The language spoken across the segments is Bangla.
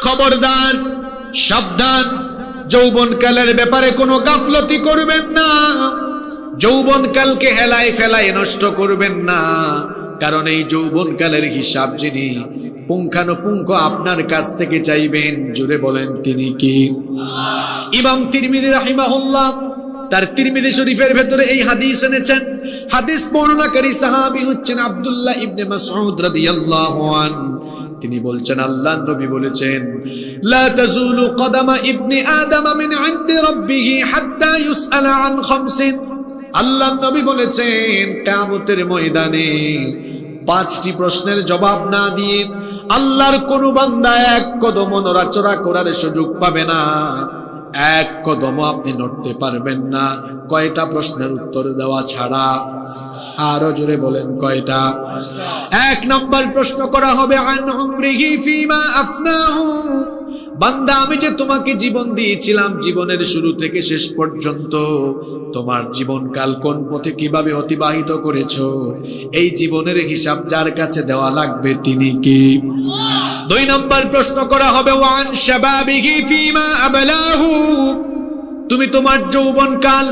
খবরদার, সাবধান, যৌবনকালের ব্যাপারে কোনো গাফলতি করবেন না। যৌবনকালকে হেলায় ফেলায় নষ্ট করবেন না, কারণ এই যৌবনকালের হিসাব যিনি পুঙ্খানুপুঙ্খ আপনার কাছ থেকে চাইবেন, জুড়ে বলেন তিনি কি? ইমাম তিরমিজি রাহিমাহুল্লাহ তার তিরমিজি শরীফের ভেতরে এই হাদিস এনেছেন। হাদিস বর্ণনাকারী সাহাবী হচ্ছেন আব্দুল্লাহ ইবনে মাসউদ রাদিয়াল্লাহু আনহু। তিনি বলছেন, আল্লাহর নবী বলেছেন, লা তাজুলু কদামা ইবনি আদম মিন ইনদি রাব্বিহি হাত্তা ইউসআলা আন খামসিন। আল্লাহর নবী বলেছেন, কিয়ামতের ময়দানে 5টি প্রশ্নের জবাব না দিয়ে আল্লাহর কোন বান্দা এক কদম নড়াচড়া করার সুযোগ পাবে না, এক কদম আপনি নড়তে পারবেন না। কয়টা প্রশ্নের উত্তর দেওয়া ছাড়া? আরো জোরে বলেন, কয়টা? 1 নম্বর প্রশ্ন করা হবে, আন উমরিহি ফিমা আফনাহু। বান্দা, আমি যে তোমাকে জীবন দিয়েছিলাম, জীবনের শুরু থেকে শেষ পর্যন্ত তোমার জীবনকাল কোন পথে কিভাবে অতিবাহিত করেছো, এই জীবনের হিসাব যার কাছে দেওয়া লাগবে তিনি কি? 2 নম্বর প্রশ্ন করা হবে, ওয়ান শাবাবিহি ফিমা আবলাহু। তুমি তোমার যৌবনকাল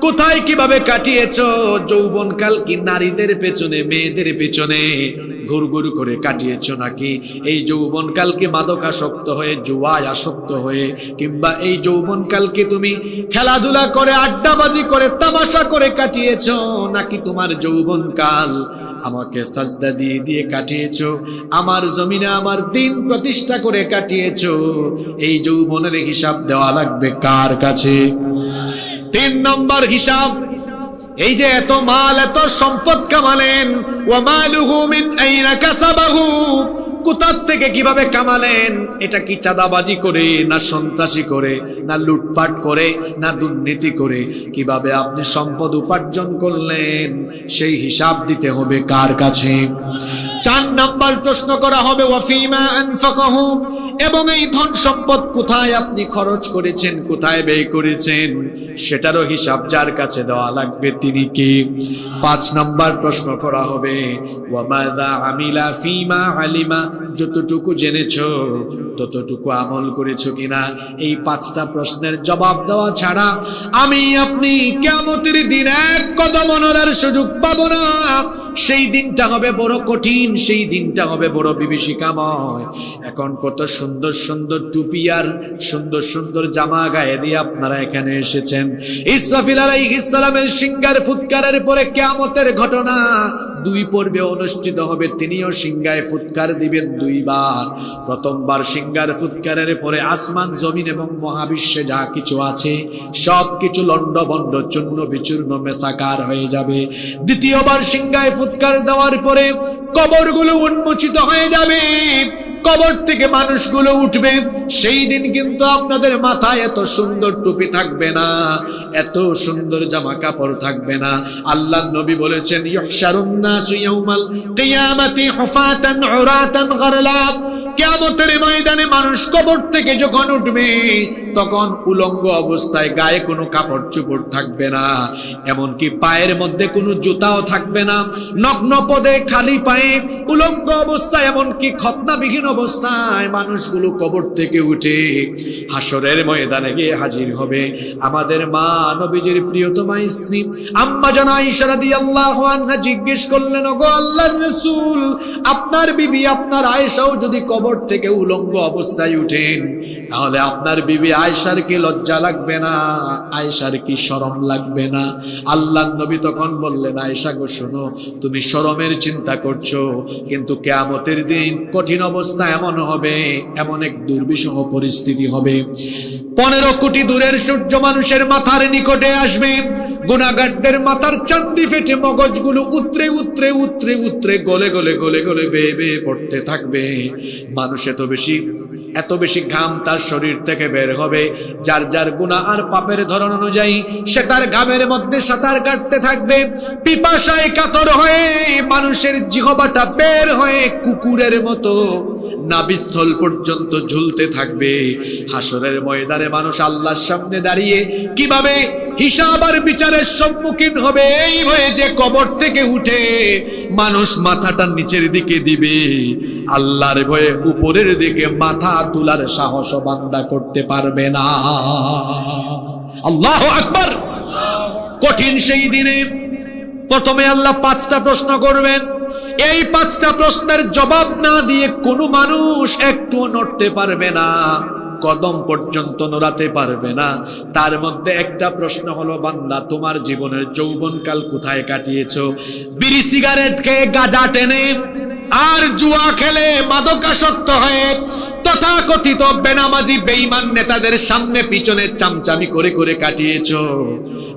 কোথায় কিভাবে কাটিয়েছো? যৌবনকাল কি নারীদের পেছনে, মেয়েদের পেছনে ঘুরঘুর করে কাটিয়েছো, নাকি এই যৌবনকালকে মাদকাসক্ত হয়ে, জুয়ায় আসক্ত হয়ে, কিংবা এই যৌবনকালকে তুমি খেলাধুলা করে, আড্ডাবাজি করে, তামাশা করে কাটিয়েছো, নাকি তোমার যৌবনকাল আমাকে সাজদা দিয়ে দিয়ে কাটিয়েছো, আমার জমিনে আমার দিন প্রতিষ্ঠা করে কাটিয়েছো? এই যৌবনের হিসাব দেওয়া লাগবে কার কাছে? 3 নম্বর হিসাব, এই যে এত মাল, এত সম্পদ কামালেন, ওয়া মালুহু মিন আইনা কাসাবাহু, কোথা থেকে কিভাবে কামালেন? এটা কি চাঁদাবাজি করে, না সন্ত্রাসী করে, না লুটপাট করে, না দুর্নীতি করে? কিভাবে আপনি সম্পদ উপার্জন করলেন, সেই হিসাব দিতে হবে কার কাছে? 4 নম্বর প্রশ্ন করা হবে, ওয়াফিমা আনফাকাহু, এবং এই ধন সম্পদ কোথায় আপনি খরচ করেছেন, কোথায় ব্যয় করেছেন, সেটারও হিসাব যার কাছে দেওয়া লাগবে তিনি কি? 5 নম্বর প্রশ্ন করা হবে, ওয়ামাযা আমিলা ফিমা আলিমা, যতটুকু জেনেছো ততটুকু আমল করেছো কিনা? এই 5টা প্রশ্নের জবাব দেওয়া ছাড়া আমি আপনি কিয়ামতের দিন এক কদম নড়ার সুযোগ পাবো না। সেই দিনটা হবে বড় কঠিন, সেই দিনটা হবে বড় বিভীষিকাময়। এখন কত সুন্দর সুন্দর টুপি আর সুন্দর সুন্দর জামা গায়ে দিয়ে আপনারা এখানে এসেছেন। ইসরাফিল আলাইহিস সালামের সিংহার ফুৎকারের পরে কিয়ামতের ঘটনা 2 পর্বে অনুষ্ঠিত হবে। তিনিও সিংহায় ফুৎকার দিবেন 2 বার। প্রথমবার সিংহার ফুৎকারের পরে আসমান, জমিন এবং মহাবিশ্বে যা কিছু আছে সবকিছু লন্ডভন্ড, চূর্ণ বিচূর্ণ, মেসাকার হয়ে যাবে। দ্বিতীয়বার সিংহায় ফুৎকার দেওয়ার পরে কবরগুলো উন্মোচিত হয়ে যাবে, কবর থেকে মানুষগুলো উঠবে। সেই দিন কিন্তু আপনাদের মাথায় এত সুন্দর টুপি থাকবে না, এত সুন্দর জামা কাপড় থাকবে না। আল্লাহর নবী বলেছেন, ইহশারুন নাসু ইয়াউমাল কিয়ামাতি হুফাতান উরাতান গারলা। কিয়ামতের ময়দানে মানুষ কবর থেকে যখন উঠবে তখন উলঙ্গ অবস্থায়, গায়ে কোনো কাপড় চোপড় থাকবে না, এমনকি পায়ের মধ্যে কোনো জুতাও থাকবে না। নগ্ন পদে, খালি পায়ে, উলঙ্গ অবস্থায়, এমনকি খতনাবিহীন অবস্থায় মানুষগুলো কবর থেকে উঠে হাসরের ময়দানে গিয়ে হাজির হবে। আমাদের মা নবীজির প্রিয়তমা স্ত্রী আম্মা জান আয়েশা রাদিয়াল্লাহু আনহা জিজ্ঞেস করলেন, ওগো আল্লাহর রাসূল, আপনার বিবি, আপনার আয়েশাও যদি কবর থেকে উলঙ্গ অবস্থায় উঠেন, তাহলে আপনার বিবি আয়েশার কি লজ্জা লাগবে না? আয়েশার কি শরম লাগবে না? আল্লাহর নবী তখন বললেন, আয়েশা গো, শোনো, তুমি শরমের চিন্তা করছো, কিন্তু কিয়ামতের দিন কঠিন অবস্থা এমন হবে, এমন এক দুর্বিষহ পরিস্থিতি হবে, 15 কোটি দূরের সূর্য মানুষের মাথার নিকটে আসবে। গুনাহগারদের মাথার চান্দি ফেটে মগজগুলো উতরে উতরে উতরে উতরে গলে গলে গলে গলে বেয়ে বেয়ে পড়তে থাকবে। মানুষ এত বেশি ঘাম তার শরীর থেকে বের হবে, যার যার গুনাহ আর পাপের ধরন অনুযায়ী সে তার ঘামের মধ্যে সাঁতার কাটতে থাকবে। পিপাসায় কাতর হয়ে মানুষের জিহ্বাটা বের হয়ে কুকুরের মতো নাভিস্থল পর্যন্ত ঝুলতে থাকবে। হাসরের ময়দানে মানুষ আল্লাহর সামনে দাঁড়িয়ে কিভাবে হিসাব আর বিচারের সম্মুখীন হবে এই ভয়ে যে কবর থেকে উঠে মানুষ মাথাটা নিচের দিকে দিবে, আল্লাহর ভয়ে উপরের দিকে মাথা তোলার সাহস বান্দা করতে পারবে না। আল্লাহু আকবার। কঠিন সেই দিনে প্রথমে আল্লাহ 5টা প্রশ্ন করবেন। এই 5টা প্রশ্নের জবাব না দিয়ে কোনো মানুষ একটুও নড়তে পারবে না, কদম পর্যন্ত নড়াতে পারবে না। তার মধ্যে একটা প্রশ্ন হলো, বান্দা তোমার জীবনের যৌবনকাল কোথায় কাটিয়েছো? বিড়ি সিগারেট খেয়ে, গাঁজা টেনে আর জুয়া খেলে, মাদকাসক্ত হয়ে, তথাকথিত বেনামাজি বেঈমান নেতাদের সামনে পিছনে চামচামি করে করে কাটিয়েছো,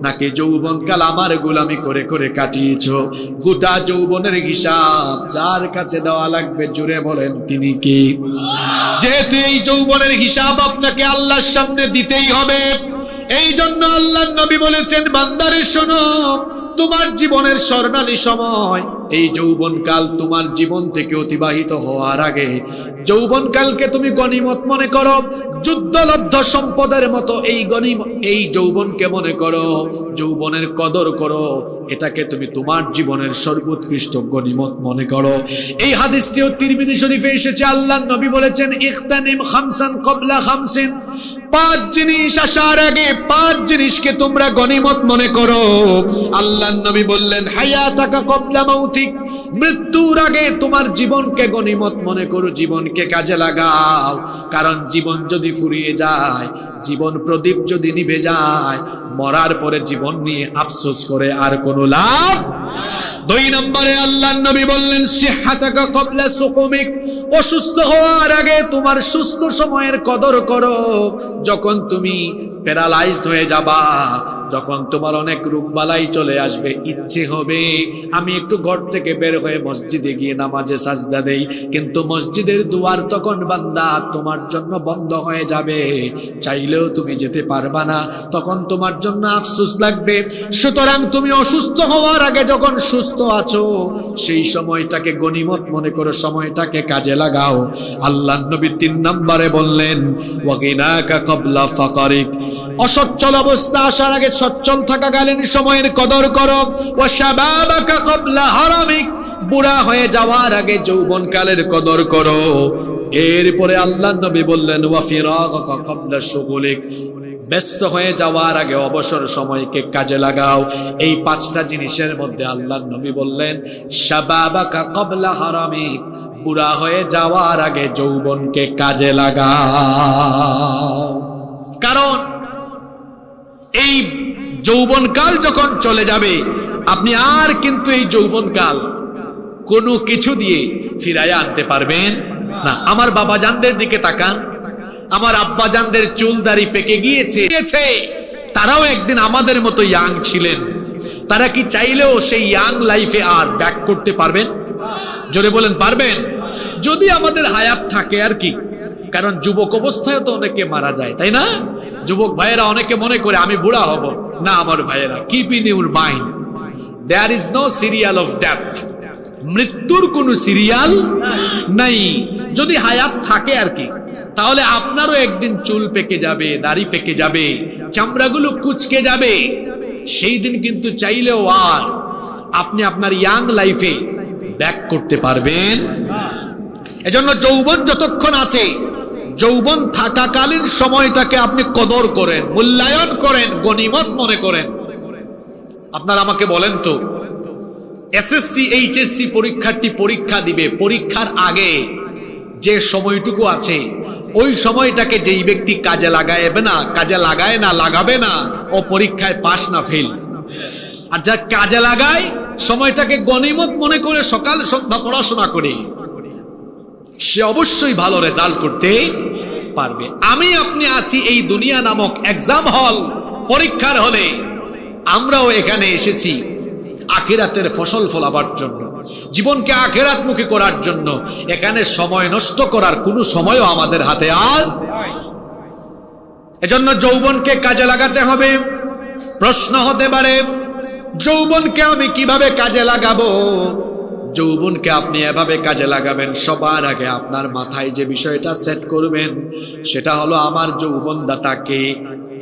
নাকি যৌবনকাল আমার গোলামি করে করে কাটিয়েছো? গোটা যৌবনের হিসাব যার কাছে দেওয়া লাগবে, জুড়ে বলেন তিনি কি? যেহেতু এই যৌবনের হিসাব আপনাকে আল্লাহর সামনে দিতেই হবে, এই জন্য আল্লাহর নবী বলেছেন, বান্দারে শোনো, তোমার জীবনের স্বর্ণালী সময় এই যৌবনকাল তোমার জীবন থেকে অতিবাহিত হওয়ার আগে যৌবনকালকে তুমি গনিমত মনে করো, যুদ্ধলব্ধ সম্পদের মতো এই যৌবনকে মনে করো, যৌবনের কদর করো, এটাকে তুমি তোমার জীবনের সর্বোৎকৃষ্ট গনিমত মনে করো। এই হাদিসটিও তিরমিজি শরীফে এসেছে। আল্লাহর নবী বলেছেন, ইখতানিম খামসান ক্বাবলা খামসিন, 5 জিনিস আসার আগে 5 জিনিসকে তোমরা গনিমত মনে করো। আল্লাহর নবী বললেন, হায়াতাকা ক্বাবলা মাউতিক, মৃত্যুর আগে তোমার জীবনকে গনিমত মনে করো, জীবনকে কাজে লাগাও। কারণ জীবন যদি ফুরিয়ে যায়, জীবন প্রদীপ যদি নিভে যায়, মরার পরে জীবন নিয়ে আফসোস করে আর কোনো লাভ। 2 নম্বরে আল্লাহর নবী বললেন, সিহহাতাকা ক্বাবলা সুকুমিক, অসুস্থ হওয়ার আগে তোমার সুস্থ সময়ের কদর করো। যখন তুমি প্যারালাইজড হয়ে যাবা, যখন তোমার অনেক রোগবালাই চলে আসবে, ইচ্ছে হবে আমি একটু ঘর থেকে বের হয়ে মসজিদে গিয়ে নামাজে সাজদা দেই, কিন্তু মসজিদের দুয়ার তখন বান্দা তোমার জন্য বন্ধ হয়ে যাবে, চাইলেও তুমি যেতে পারবা না, তখন তোমার জন্য আফসোস লাগবে। সুতরাং তুমি অসুস্থ হওয়ার আগে যখন সুস্থ আছো, সেই সময়টাকে গনিমত মনে করো, সময়টাকে কাজে লাগাও। আল্লাহর নবী 3 নম্বরে বললেন, ওয়াগিনাকা ক্বাবলা ফাকারিক, অসচ্ছল অবস্থা আসার আগে সচ্ছল থাকাকালীন সময়ের কদর করো। ওয়া শাবাবাকা ক্বাবলা হারামিক, বুড়া হয়ে যাওয়ার আগে যৌবনকালের কদর করো। এরপরে আল্লাহর নবী বললেন, ওয়া ফিরাগাকা ক্বাবলা শুগুলিক, ব্যস্ত হয়ে যাওয়ার আগে অবসর সময়কে কাজে লাগাও। এই 5টা জিনিসের মধ্যে আল্লাহর নবী বললেন, শাবাবাকা ক্বাবলা হারামিক, বুড়া হয়ে যাওয়ার আগে যৌবনকে কাজে লাগাও। কারণ এই যৌবনকাল যখন চলে যাবে, আপনি আর কিন্তু এই যৌবনকাল কোনো কিছু দিয়ে ফিরাইয়া আনতে পারবেন না। আমার বাবাজানদের দিকে তাকান, আমার আব্বাজানদের চুল দাড়ি পেকে গিয়েছে, তারাও একদিন আমাদের মতো ইয়াং ছিলেন। তারা কি চাইলেও সেই ইয়াং লাইফে আর ব্যাক করতে পারবেন? জোরে বলেন, পারবেন? যদি আমাদের হায়াত থাকে আর কি। কারণ যুবক অবস্থায় তো অনেকে মারা যায়, তাই না? যুবক ভাইয়েরা অনেকে মনে করে আমি বুড়া হব না। আমার ভাইয়েরা, keep in your mind, there is no serial of death. মৃত্যুর কোনো সিরিয়াল নাই। যদি হায়াত থাকে আর কি, তাহলে আপনারও একদিন চুল পেকে যাবে, দাড়ি পেকে যাবে, চামড়াগুলো কুচকে যাবে। সেই দিন কিন্তু চাইলেও আর আপনি আপনার ইয়াং লাইফে ব্যাক করতে পারবেন। এজন্য যৌবন যতক্ষণ আছে, যৌবন থাকাকালীন সময়টাকে আপনি কদর করেন, মূল্যায়ন করেন, গনিমত মনে করেন। আপনারা আমাকে বলেন তো, এসএসসি এইচএসসি পরীক্ষার্থী পরীক্ষা দিবে, পরীক্ষার আগে যে সময়টুকু আছে, ওই সময়টাকে যেই ব্যক্তি কাজে লাগাবে না, কাজে লাগায় না, লাগাবে না, ও পরীক্ষায় পাস না ফেল। আর যা কাজে লাগায়, সময়টাকে গনিমত মনে করে সকাল সন্ধ্যা পড়াশোনা করে, সে অবশ্যই ভালো রেজাল্ট করতে পারবে। আমি আপনি আছি এই দুনিয়া নামক এক্সাম হল, পরীক্ষার হলে। আমরাও এখানে এসেছি আখিরাতের ফসল ফলাবার জন্য, জীবনকে আখিরাতমুখী করার জন্য। এখানে সময় নষ্ট করার কোনো সময়ও আমাদের হাতে আর। এজন্য যৌবনকে কাজে লাগাতে হবে। প্রশ্ন হতে পারে, যৌবনকে আমি কিভাবে কাজে লাগাবো? যৌবনকে আপনি এভাবে কাজে লাগাবেন, সবার আগে আপনার মাথায় যে বিষয়টা সেট করবেন সেটা হলো, আমার যৌবনদাতাকে।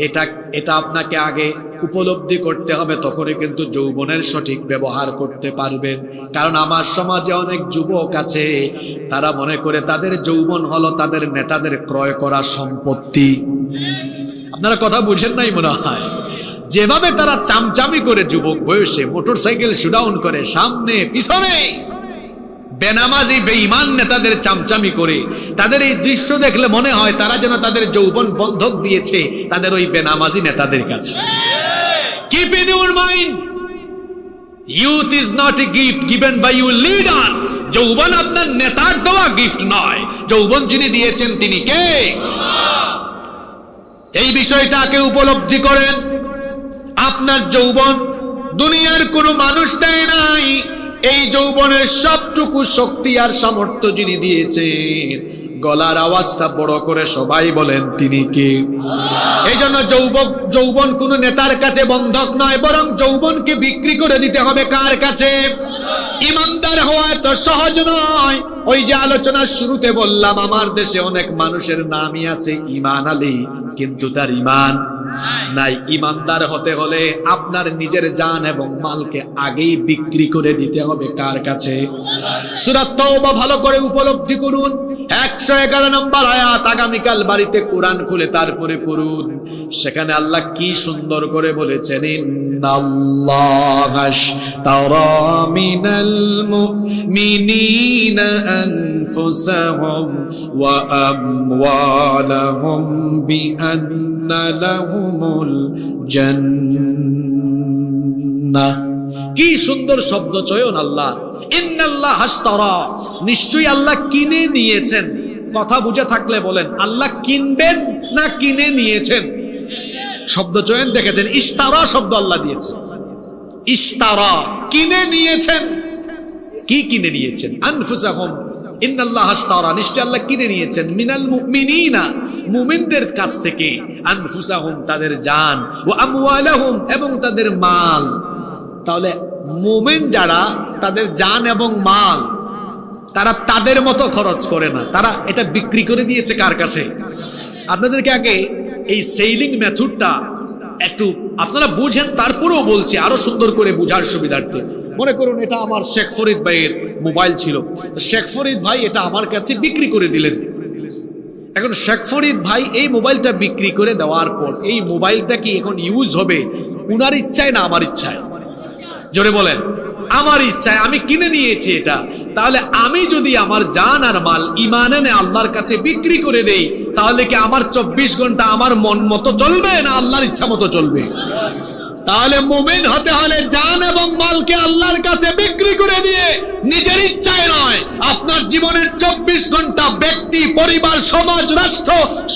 এটা এটা আপনাকে আগে উপলব্ধি করতে হবে, তখনই কিন্তু যৌবনের সঠিক ব্যবহার করতে পারবেন। কারণ আমার সমাজে অনেক যুবক আছে, তারা মনে করে তাদের যৌবন হলো তাদের নেতাদের ক্রয় করা সম্পত্তি। আপনারা কথা বুঝেন নাই মনে হয়। যেভাবে তারা চামচামি করে যুবক বয়সে মোটরসাইকেল শুডাউন করে সামনে পিছনে, বেনামাজি বেঈমান নেতাদের চামচামি করে, তাদের এই দৃশ্য দেখলে মনে হয় তারা যেন তাদের যৌবন বন্ধক দিয়েছে তাদের ওই বেনামাজি নেতাদের কাছে। Keep in your mind, youth is not a gift given by your leader. যৌবন আপনার নেতার দেওয়া গিফট নয়, যৌবন যিনি দিয়েছেন তিনি কে? এই বিষয়টাকে উপলব্ধি করেন। আপনার যৌবন দুনিয়ার কোনো মানুষ দেয় নাই, এই যৌবনের সবটুকু শক্তি আর সামর্থ্য যিনি দিয়েছেন, গলার আওয়াজটা বড় করে সবাই বলেন তিনি কে? এই জন্য যৌবন কোন নেতার কাছে বন্ধক নয়, বরং যৌবনকে বিক্রি করে দিতে হবে কার কাছে? ইমানদার হওয়া এত সহজ নয়। ওই যে আলোচনার শুরুতে বললাম, আমার দেশে অনেক মানুষের নামই আছে ঈমান আলী, কিন্তু তার ঈমান নাই। ইমানদার হতে হলে আপনার নিজের জান এবং মালকে আগেই বিক্রি করে দিতে হবে কার কাছে? সূরা তাওবা ভালো করে উপলব্ধি করুন, 111 নম্বর আয়াত। আগামীকাল বাড়িতে কোরআন খুলে তারপরে পড়ুন, সেখানে আল্লাহ কি সুন্দর করে বলেছেন, ইন্নাল্লাহা আশতারা মিনাল মুমিনিনা আনফুসাহুম ওয়া আমওয়ালাহুম বিআন্না লাহুমুল জান্নাহ। কি সুন্দর শব্দ চয়ন আল্লাহ, ইন্নাল্লাহ আশতারা, নিশ্চয়ই আল্লাহ কিনে নিয়েছেন। কথা বুঝে থাকলে বলেন, আল্লাহ কিনবেন না কিনে নিয়েছেন? শব্দ চয়ন দেখেছেন, ইশতারা শব্দ আল্লাহ দিয়েছেন। ইশতারা, কিনে নিয়েছেন। কি কিনে নিয়েছেন? আনফুসাহুম, ইন্নাল্লাহ আশতারা, নিশ্চয়ই আল্লাহ কিনে নিয়েছেন, মিনাল মুমিনিনা, মুমিনদের কাছ থেকে, আনফুসাহুম, তাদের জান, ওয়া আমওয়ালাহুম, এবং তাদের মাল। তাহলে মুমিন যারা, তাদের জান এবং মাল তারা তাদের মতো খরচ করে না, তারা এটা বিক্রি করে দিয়েছে কার কাছে? আপনাদেরকে আগে এই সেইলিং মেথডটা একটু আপনারা বুঝেন, তারপরেও বলছি আরো সুন্দর করে বুঝার সুবিধার্থে। মনে করুন এটা আমার শেখ ফরিদ ভাইয়ের মোবাইল ছিল, তো শেখ ফরিদ ভাই এটা আমার কাছে বিক্রি করে দিলেন। এখন শেখ ফরিদ ভাই এই মোবাইলটা বিক্রি করে দেওয়ার পর এই মোবাইলটা কি এখন ইউজ হবে উনার ইচ্ছায় না আমার ইচ্ছায়? জোরে বলেন। আমার ইচ্ছায়, আমি কিনে নিয়েছি এটা। তাহলে আমি যদি আমার জান আর মাল ঈমান এনে আল্লাহর কাছে বিক্রি করে দেই, তাহলে কি আমার 24 ঘন্টা আমার মন মতো চলবে না আল্লাহর ইচ্ছা মতো চলবে? তাহলে মুমিন হতে হলে জান এবং মালকে আল্লাহর কাছে বিক্রি করে দিয়ে নিজের ইচ্ছায় নয়, আপনার জীবনের 24 ঘন্টা ব্যক্তি, পরিবার, সমাজ, রাষ্ট্র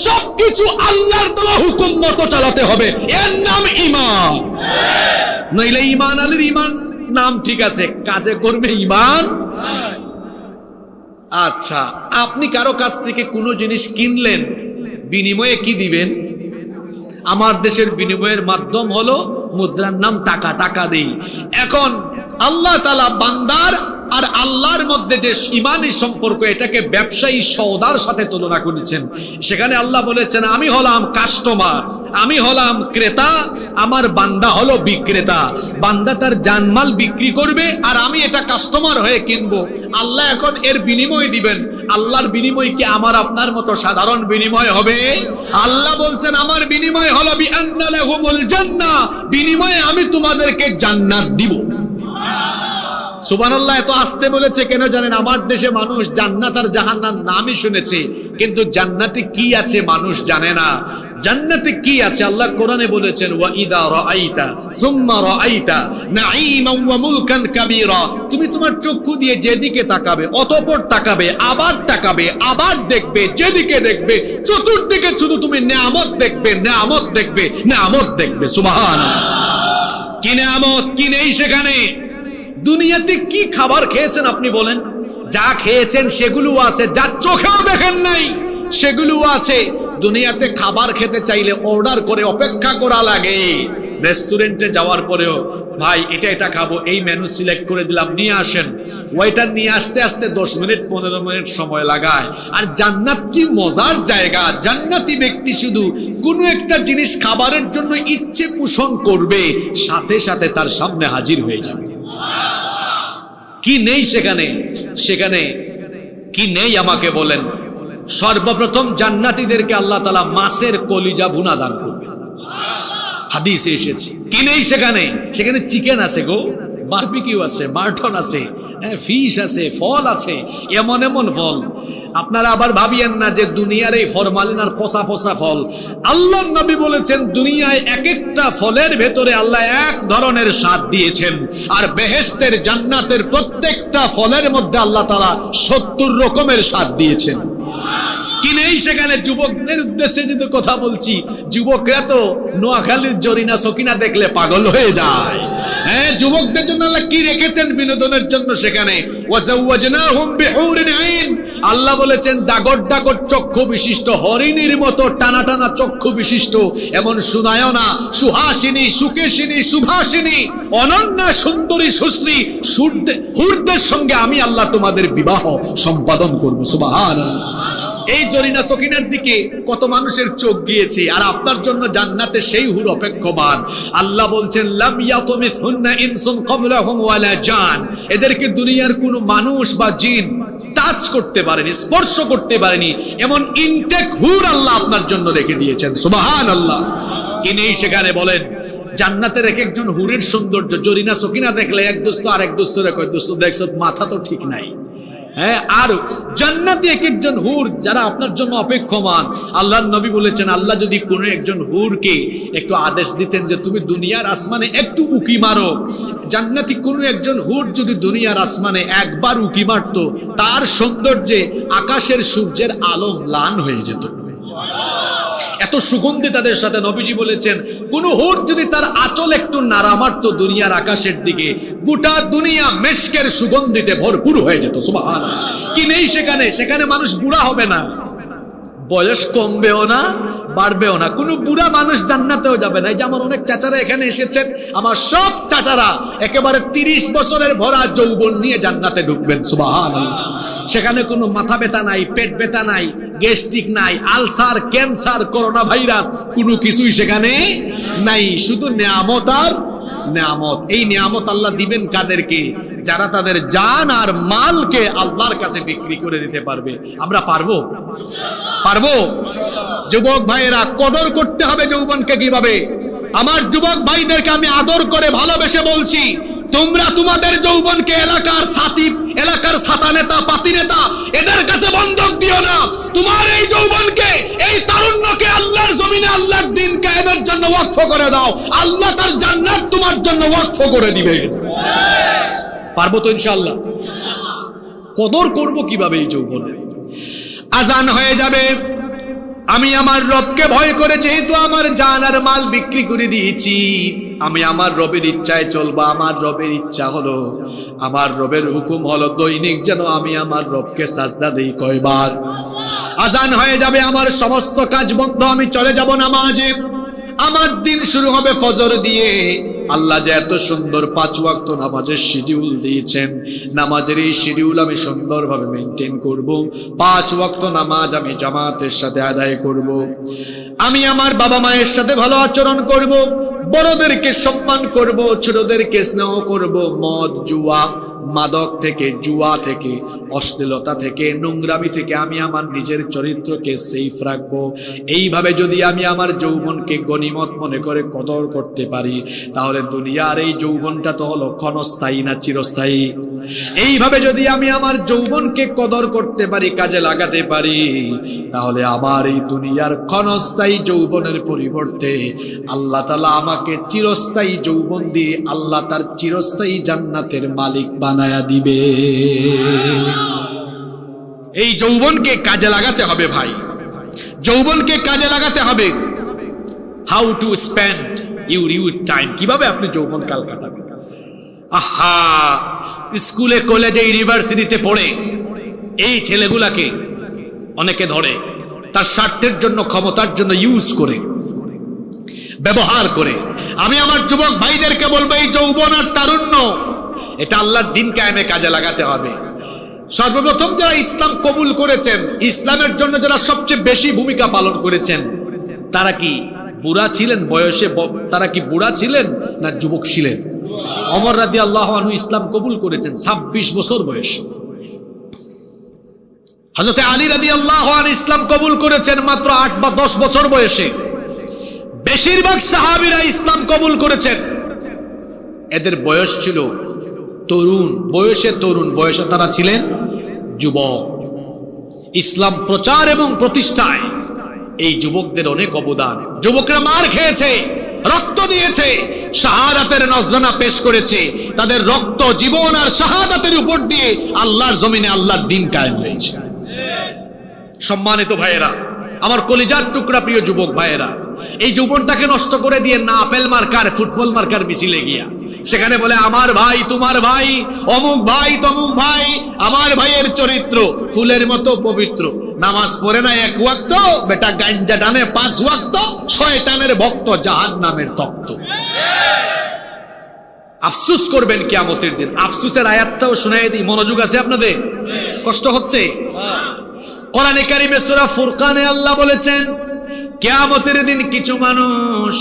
সবকিছু আল্লাহর দেওয়া হুকুম মতো চালাতে হবে। এর নাম ঈমান। নইলে ঈমান আলীর ঈমান নাম ঠিক আছে, কাজে করবে ঈমান। আচ্ছা, আপনি কারো কাছ থেকে কোনো জিনিস কিনলেন, বিনিময়ে কি দিবেন? আমার দেশের বিনিময়ের মাধ্যম হলো মুদ্রার নাম টাকা, টাকা দেই। এখন আল্লাহ তাআলা বান্দার আর আল্লাহর মধ্যে যে ঈমানী সম্পর্ক, এটাকে ব্যবসায়ী সওদার সাথে তুলনা করেছেন। সেখানে আল্লাহ বলেছেন, আমি হলাম কাস্টমার, আমি হলাম ক্রেতা, আমার বান্দা হলো বিক্রেতা। বান্দা তার জানমাল বিক্রি করবে আর আমি এটা কাস্টমার হয়ে কিনবো। আল্লাহ এখন এর বিনিময় দিবেন। আল্লাহর বিনিময় কি আমার আপনার মতো সাধারণ বিনিময় হবে? আল্লাহ বলছেন, আমার বিনিময় হলো বিআন্না লাহুমুল জান্নাহ, বিনিময়ে আমি তোমাদেরকে জান্নাত দিব। সুবহানাল্লাহ। এত আসতে বলেছে কেন জানেন? আমার দেশে মানুষ জান্নাত আর জাহান্নাম নামই শুনেছে, কিন্তু জান্নাতে কি আছে মানুষ জানে না। জান্নাতে কি আছে আল্লাহ কোরআনে বলেছেন, ওয়া ইদা রাআইতা সুম্মা রাআইতা নাঈমান ওয়া মুলকান কাবীরা, তুমি তোমার চক্ষু দিয়ে যেদিকে তাকাবে, অতঃপর তাকাবে, আবার তাকাবে, আবার দেখবে, যেদিকে দেখবে চতুর্দিকে শুধু তুমি নিয়ামত দেখবে, নিয়ামত দেখবে, নিয়ামত দেখবে। সুবহানাল্লাহ। কি নিয়ামত, কি নেই সেখানে? দুনিয়াতে কি খাবার খেয়েছেন আপনি বলেন? যা খেয়েছেন সেগুলো আছে, যা চোখেও দেখেন নাই সেগুলো আছে। দুনিয়াতে খাবার খেতে চাইলে অর্ডার করে অপেক্ষা করা লাগে, রেস্টুরেন্টে যাওয়ার পরেও ভাই এটা খাবো, এই মেনু সিলেক্ট করে দিলাম, নিয়ে আসেন, ওয়েটার নিয়ে আসতে আসতে 10 মিনিট 15 মিনিট সময় লাগায়। আর জান্নাত কি মজার জায়গা! জান্নাতি ব্যক্তি শুধু কোনো একটা জিনিস খাবারের জন্য ইচ্ছে পোষণ করবে, সাথে সাথে তার সামনে হাজির হয়ে যাবে। কি নেই সেখানে? সেখানে কি নেই আমাকে বলেন? সর্বপ্রথম জান্নাতীদেরকে আল্লাহ তাআলা মাছের কলিজা ভুনা দান করবে, হাদিসে এসেছে। কি নেই সেখানে? সেখানে চিকেন আছে গো, বারবিকিউ আছে, মাটন আছে, ফিশ আছে, ফল আছে, এমন এমন ফল। আপনারা আবার ভাবিয়েন না যে দুনিয়ার এই ফরমালিন আর পচা পচা ফল। আল্লাহর নবী বলেছেন দুনিয়ায় এক একটা ফলের ভেতরে আল্লাহ এক ধরনের স্বাদ দিয়েছেন, আর বেহেশতের জান্নাতের প্রত্যেকটা ফলের মধ্যে আল্লাহ তাআলা 70 রকমের স্বাদ দিয়েছেন। কি নেই সেখানে? যুবকদের উদ্দেশ্যে যদি কথা বলছি, যুবকরা তো নোয়াখালীর জরিনা সকিনা দেখলে পাগল হয়ে যায়। হ্যাঁ, যুবকদের জন্য আল্লাহ কি রেখেছেন বিনোদনের জন্য সেখানে? ওয়াজাওয়াজনাহুম বিহুরিন আইন। আল্লাহ বলেছেন ডাগর ডাগর চক্ষু বিশিষ্ট, হরিণীর মতো টানা টানা চক্ষু বিশিষ্ট, এমন সুনায়না, সুহাসিনী, সুকেশিনী, সুভাসিনী, অনন্যা সুন্দরী, সুশ্রী হুরদের সঙ্গে আমি আল্লাহ তোমাদের বিবাহ সম্পাদন করব। সুবহানাল্লাহ। এই জরিনা সকিনার দিকে কত মানুষের চোখ গিয়েছে, আর আপনার জন্য জান্নাতে সেই হুর অপেক্ষমান। আল্লাহ বলছেন লাম ইয়াতুমিসহুন্না ইনসুন ক্বাবলাহুম ওয়ালা জান। এদেরকে দুনিয়ার কোনো মানুষ বা জিন টাচ করতে পারেনি, স্পর্শ করতে পারেনি, এমন ইনটেক হুর আল্লাহ আপনার জন্য রেখে দিয়েছেন। সুবহানাল্লাহ। কি নেই সেখানে বলেন? জান্নাতের এক একজন হুরের সৌন্দর্য, জরিনা সকিনা দেখলে এক দোস্ত আর এক দোস্তরে কয়, দোস্ত দেখছ মাথা তো ঠিক নাই। হ্যাঁ, আর জান্নাতি এক একজন হুর যারা আপনার জন্য অপেক্ষমান। আল্লাহর নবী বলেছেন আল্লাহ যদি কোনো একজন হুরকে একটু আদেশ দিতেন যে তুমি দুনিয়ার আসমানে একটু উকি মারো, জান্নাতি কোনো একজন হুর যদি দুনিয়ার আসমানে একবার উকি মারতো, তার সৌন্দর্যে আকাশের সূর্যের আলো ম্লান হয়ে যেত। এত সুগন্ধি তাদের সাথে। নবীজি বলেছেন কোন হুর যদি তার আঁচল একটু নাড়া মারতো দুনিয়ার আকাশের দিকে, গোটা দুনিয়া মেশকের সুগন্ধিতে ভরপুর হয়ে যেত। সুবহানাল্লাহ। কি নেই সেখানে? সেখানে মানুষ বুড়া হবে না, বয়স কমবেও না, বাড়বেও না। কোনো বুড়া মানুষ জান্নাতেও যাবে না। এই যে আমার অনেক চাচারা এখানে এসেছেন, আমার সব চাচারা একেবারে 30 বছরের ভরা যৌবন নিয়ে জান্নাতে ঢুকবেন। সুবহানাল্লাহ। সেখানে কোনো মাথা ব্যথা নাই, পেট ব্যথা নাই, গ্যাস্ট্রিক নাই, আলসার, ক্যান্সার, করোনা ভাইরাস, কোনো কিছুই সেখানে নাই। শুধু নিয়ামত আর নিয়ামত। এই নিয়ামত আল্লাহ দিবেন কাদেরকে? যারা তাদের জান আর মালকে আল্লাহর কাছে বিক্রি করে দিতে পারবে। আমরা পারবো? পারবো? যুবক ভাইয়েরা, কদর করতে হবে যৌবনকে। কিভাবে? আমার যুবক ভাইদেরকে আমি আদর করে ভালোবেসে বলছি, তোমরা তোমাদের যৌবনকে এলাকার সাথী, এলাকার ছাতা নেতা, পাতি নেতা, এদের কাছে বন্ধক দিও না। তোমার এই যৌবনকে, এই তারুণ্যকে আল্লাহর জমিনে আল্লাহর দ্বীন কায়েমের জন্য ওয়াকফ করে দাও। আল্লাহ তার জান্নাত তোমার জন্য ওয়াকফ করে দিবে। পারবো তো ইনশাআল্লাহ? কদর করব কিভাবে এই যৌবনের? আজান হয়ে যাবে, আমি আমার রবকে ভয় করে যেহেতু আমার জান আর মাল বিক্রি করে দিয়েছি, আমি আমার রবের ইচ্ছায় চলবো। আমার রবের ইচ্ছা হলো, আমার রবের হুকুম হলো দৈনিক যেন আমি আমার রবকে সাজদা দেই। কয়বার? আজান হয়ে যাবে, আমার সমস্ত কাজ বন্ধ, আমি চলে যাব নামাজে। আমার দিন শুরু হবে ফজর দিয়ে। আল্লাহ যে এত সুন্দর 5 ওয়াক্ত নামাজের শিডিউল দিয়েছেন, নামাজের এই শিডিউল আমি সুন্দরভাবে মেনটেন করব। 5 ওয়াক্ত নামাজ আমি জামাতের সাথে আদায় করব। আমি আমার বাবা মায়ের সাথে ভালো আচরণ করব, বড়দেরকে সম্মান করব, ছোটদেরকে স্নেহ করব। মদ, জুয়া, মাদক থেকে, জুয়া থেকে, অশ্লীলতা থেকে, নোংরামি থেকে আমি আমার নিজের চরিত্রকে সেফ রাখবো। এইভাবে যদি আমি আমার যৌবনকে গনিমত মনে করে কদর করতে পারি, তাহলে দুনিয়ার এই যৌবনটা তো হলো ক্ষণস্থায়ী না চিরস্থায়ী? এইভাবে যদি আমি আমার যৌবনকে কদর করতে পারি, কাজে লাগাতে পারি, তাহলে আমার এই দুনিয়ার ক্ষণস্থায়ী যৌবনের পরিবর্তে আল্লাহ তাআলা আমাকে চিরস্থায়ী যৌবন দিয়ে আল্লাহ তার চিরস্থায়ী জান্নাতের মালিক বানায়া দিবে। এই যৌবনকে কাজে লাগাতে হবে ভাই, যৌবনকে কাজে লাগাতে হবে। How to spend your time, কিভাবে আপনি যৌবন কাল কাটাবেন? আহা, স্কুলে, কলেজে, ইউনিভার্সিটিতে পড়ে এই ছেলেগুলাকে অনেকে ধরে তার স্বার্থের জন্য, ক্ষমতার জন্য ইউজ করে। ব্যবহার করে। আমি আমার যুবক ভাইদেরকে বলবো, এই যৌবন আর তারুণ্য, এটা আল্লাহর দিন কায়েমে কাজে লাগাতে হবে। সর্বপ্রথম যারা ইসলাম কবুল করেছেন, ইসলামের জন্য যারা সবচেয়ে বেশি ভূমিকা পালন করেছেন, তারা কি বুড়া ছিলেন বয়সে? তারা কি বুড়া ছিলেন না যুবক ছিলেন? ওমর রাদিয়াল্লাহু আনহু ইসলাম কবুল করেছেন 26 বছর বয়স। হযরত আলী রাদিয়াল্লাহু আনহু ইসলাম কবুল করেছেন মাত্র 8 বা 10 বছর বয়সে। বেশিরভাগ সাহাবীরা ইসলাম কবুল করেছেন, এদের বয়স ছিল তরুণ, বয়সে তারা ছিলেন যুবক। ইসলাম প্রচার এবং প্রতিষ্ঠায় এই যুবকদের অনেক অবদান। যুবকরা মার খেয়েছে, রক্ত দিয়েছে, শাহাদাতের নজরানা পেশ করেছে। তাদের রক্ত, জীবন আর শাহাদাতের উপর দিয়ে আল্লাহর জমিনে আল্লাহর দিন কায়েম হয়েছে। সম্মানিত ভাইয়েরা, আমার কলিজার টুকরা প্রিয় যুবক ভাইয়েরা, এই যৌবনটাকে নষ্ট করে দিয়ে না আপেল মার্কার, ফুটবল মার্কার মিছিলে গিয়া সেখানে বলে আমার ভাই, তোমার ভাই, অমুক ভাই, তমুক ভাই, আমার ভাইয়ের চরিত্র ফুলের মতো পবিত্র, নামাজ পড়ে না 1 ওয়াক্ত, বেটা গাঞ্জা টানে 5 ওয়াক্ত, শয়তানের ভক্ত, জাহান্নামের তক্ত। আফসোস করবেন কিয়ামতের দিন। আফসোসের আয়াতটাও শুনাই দিই, মনোযোগ আছে আপনাদের? কষ্ট হচ্ছে? কোরআনে কারিমে সূরা ফুরকানে আল্লাহ বলেছেন, কিয়ামতের দিন কিছু মানুষ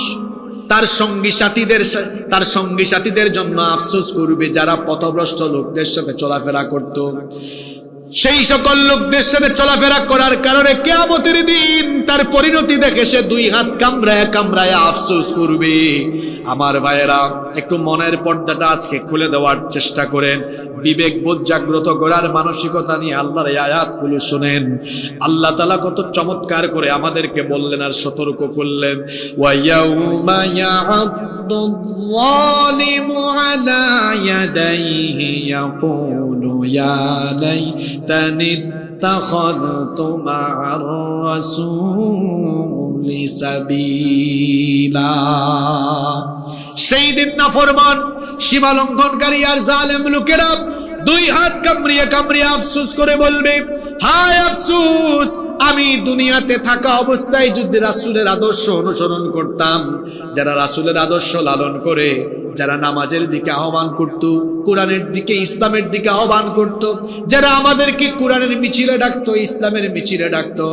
তার সঙ্গী সাথীদের জন্য আফসোস করবে, যারা পথভ্রষ্ট লোকদের সাথে চলাফেরা করত। সেই সকল লোকদের সাথে চলাফেরা করার কারণে কিয়ামতের দিন তার পরিণতি দেখে সে 2 হাত কামড়ায় আফসোস করবে। আমার ভাইয়েরা, একটু মনের পর্দাটা আজকে খুলে দেওয়ার চেষ্টা করেন, বিবেকবোধ জাগ্রত করার মানসিকতা নিয়ে আল্লাহর এই আয়াতগুলো শুনেন। আল্লাহ তাআলা কত চমৎকার করে আমাদেরকে বললেন আর সতর্ক করলেন, ওয়ায়াউমা ইয়া'আদ্দু-য্বালিমু আলা ইয়াদাইহি ইয়াকুলু ইয়া লাইতানি ইত্তাখাযতু মা'আর রাসূলি সাবিলা। সেই দিন নাফরমান, সীমা লঙ্ঘনকারী আর জালেম লোকেরা 2 হাত কামড়িয়ে আফসোস করে বলবে, হায় আফসোস, আমি দুনিয়াতে থাকা অবস্থায় যদি রাসূলের আদর্শ অনুসরণ করতাম, যারা রাসূলের আদর্শ লালন করে, যারা নামাজের দিকে আহ্বান করত, কোরআনের দিকে, ইসলামের দিকে আহ্বান করত, যারা আমাদেরকে কোরআনের মিছিলে ডাকতো, ইসলামের মিছিলে ডাকতো,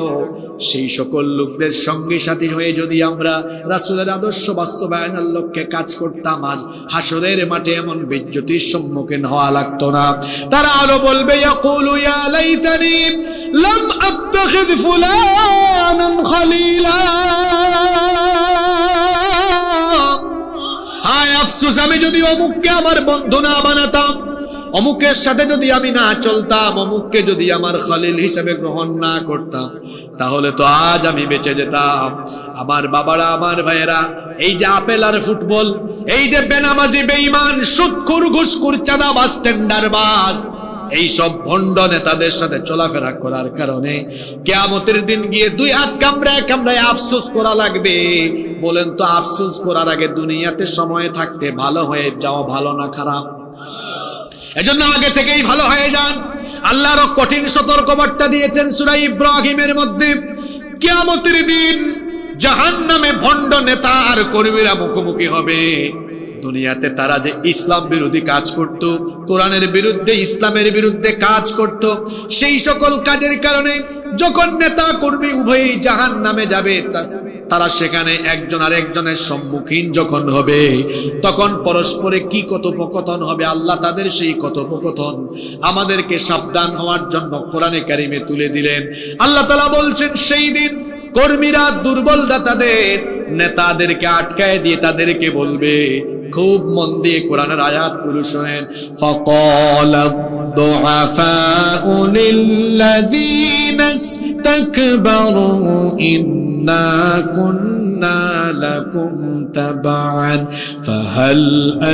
সেই সকল লোকদের সঙ্গে সাথী হয়ে যদি আমরা রাসূলের আদর্শ বাস্তবায়নের লক্ষ্যে কাজ করতাম, আজ হাসরের মাঠে এমন বেজ্জতির সম্মুখীন হওয়া লাগতো না। তারা আরো বলবে, ইয়াকুলু ইয়া লাইতানি লাম আত্তাখিয ফুলানান খলিলা, হায় আফসোস, আমি যদি অমুককে আমার বন্ধু না বানাতাম, অমুকের সাথে যদি আমি না চলতাম, অমুককে যদি আমার খলিল হিসেবে গ্রহণ না করতাম, তাহলে তো আজ আমি বেঁচে যেতাম। আমার বাবারা, আমার ভাইয়েরা, এই যে আপেল আর ফুটবল, এই যে বেনামাজি, বেঈমান, সুদখোর, ঘুষখোর, চাঁদাবাজ, টেন্ডারবাজ, এই সব ভণ্ড নেতাদের সাথে চলাফেরা করার কারণে কিয়ামতের দিন গিয়ে 2 হাত কামড়ায় আফসোস করা লাগবে। বলেন তো, আফসোস করার আগে দুনিয়াতে সময় থাকতে ভালো হয়ে যাওয়া ভালো না খারাপ? এজন্য আগে থেকেই ভালো হয়ে যান। আল্লাহর কঠিন সতর্কবার্তা দিয়েছেন সূরা ইব্রাহিমের মধ্যে, কিয়ামতের দিন জাহান্নামে ভণ্ড নেতা আর কর্মীরা মুখোমুখি হবে। দুনিয়াতে তারা যে ইসলাম বিরোধী কাজ করত, কোরআনের বিরুদ্ধে, ইসলামের বিরুদ্ধে কাজ করত, সেই সকল কাজের কারণে যখন নেতা কর্মী উভয়ই জাহান্নামে যাবে, তারা সেখানে একজন আরেকজনের সম্মুখীন যখন হবে, তখন পরস্পরে কি কথোপকথন হবে, আল্লাহ তাদের সেই কথোপকথন আমাদেরকে সাবধান হওয়ার জন্য কোরআনে কারিমে তুলে দিলেন। আল্লাহ তাআলা বলছেন, সেই দিন কর্মীরা, দুর্বলরা তাদের নেতাদেরকে আটকায় দিয়ে তাদেরকে বলবে, খুব মন দিয়ে কোরআনের আয়াতগুলো শুনেন, ফাকালা দুআফাউ লিল্লাযীনা ইসতাকবারু ইন্না কুন্না লাকুম তাবআন ফাহাল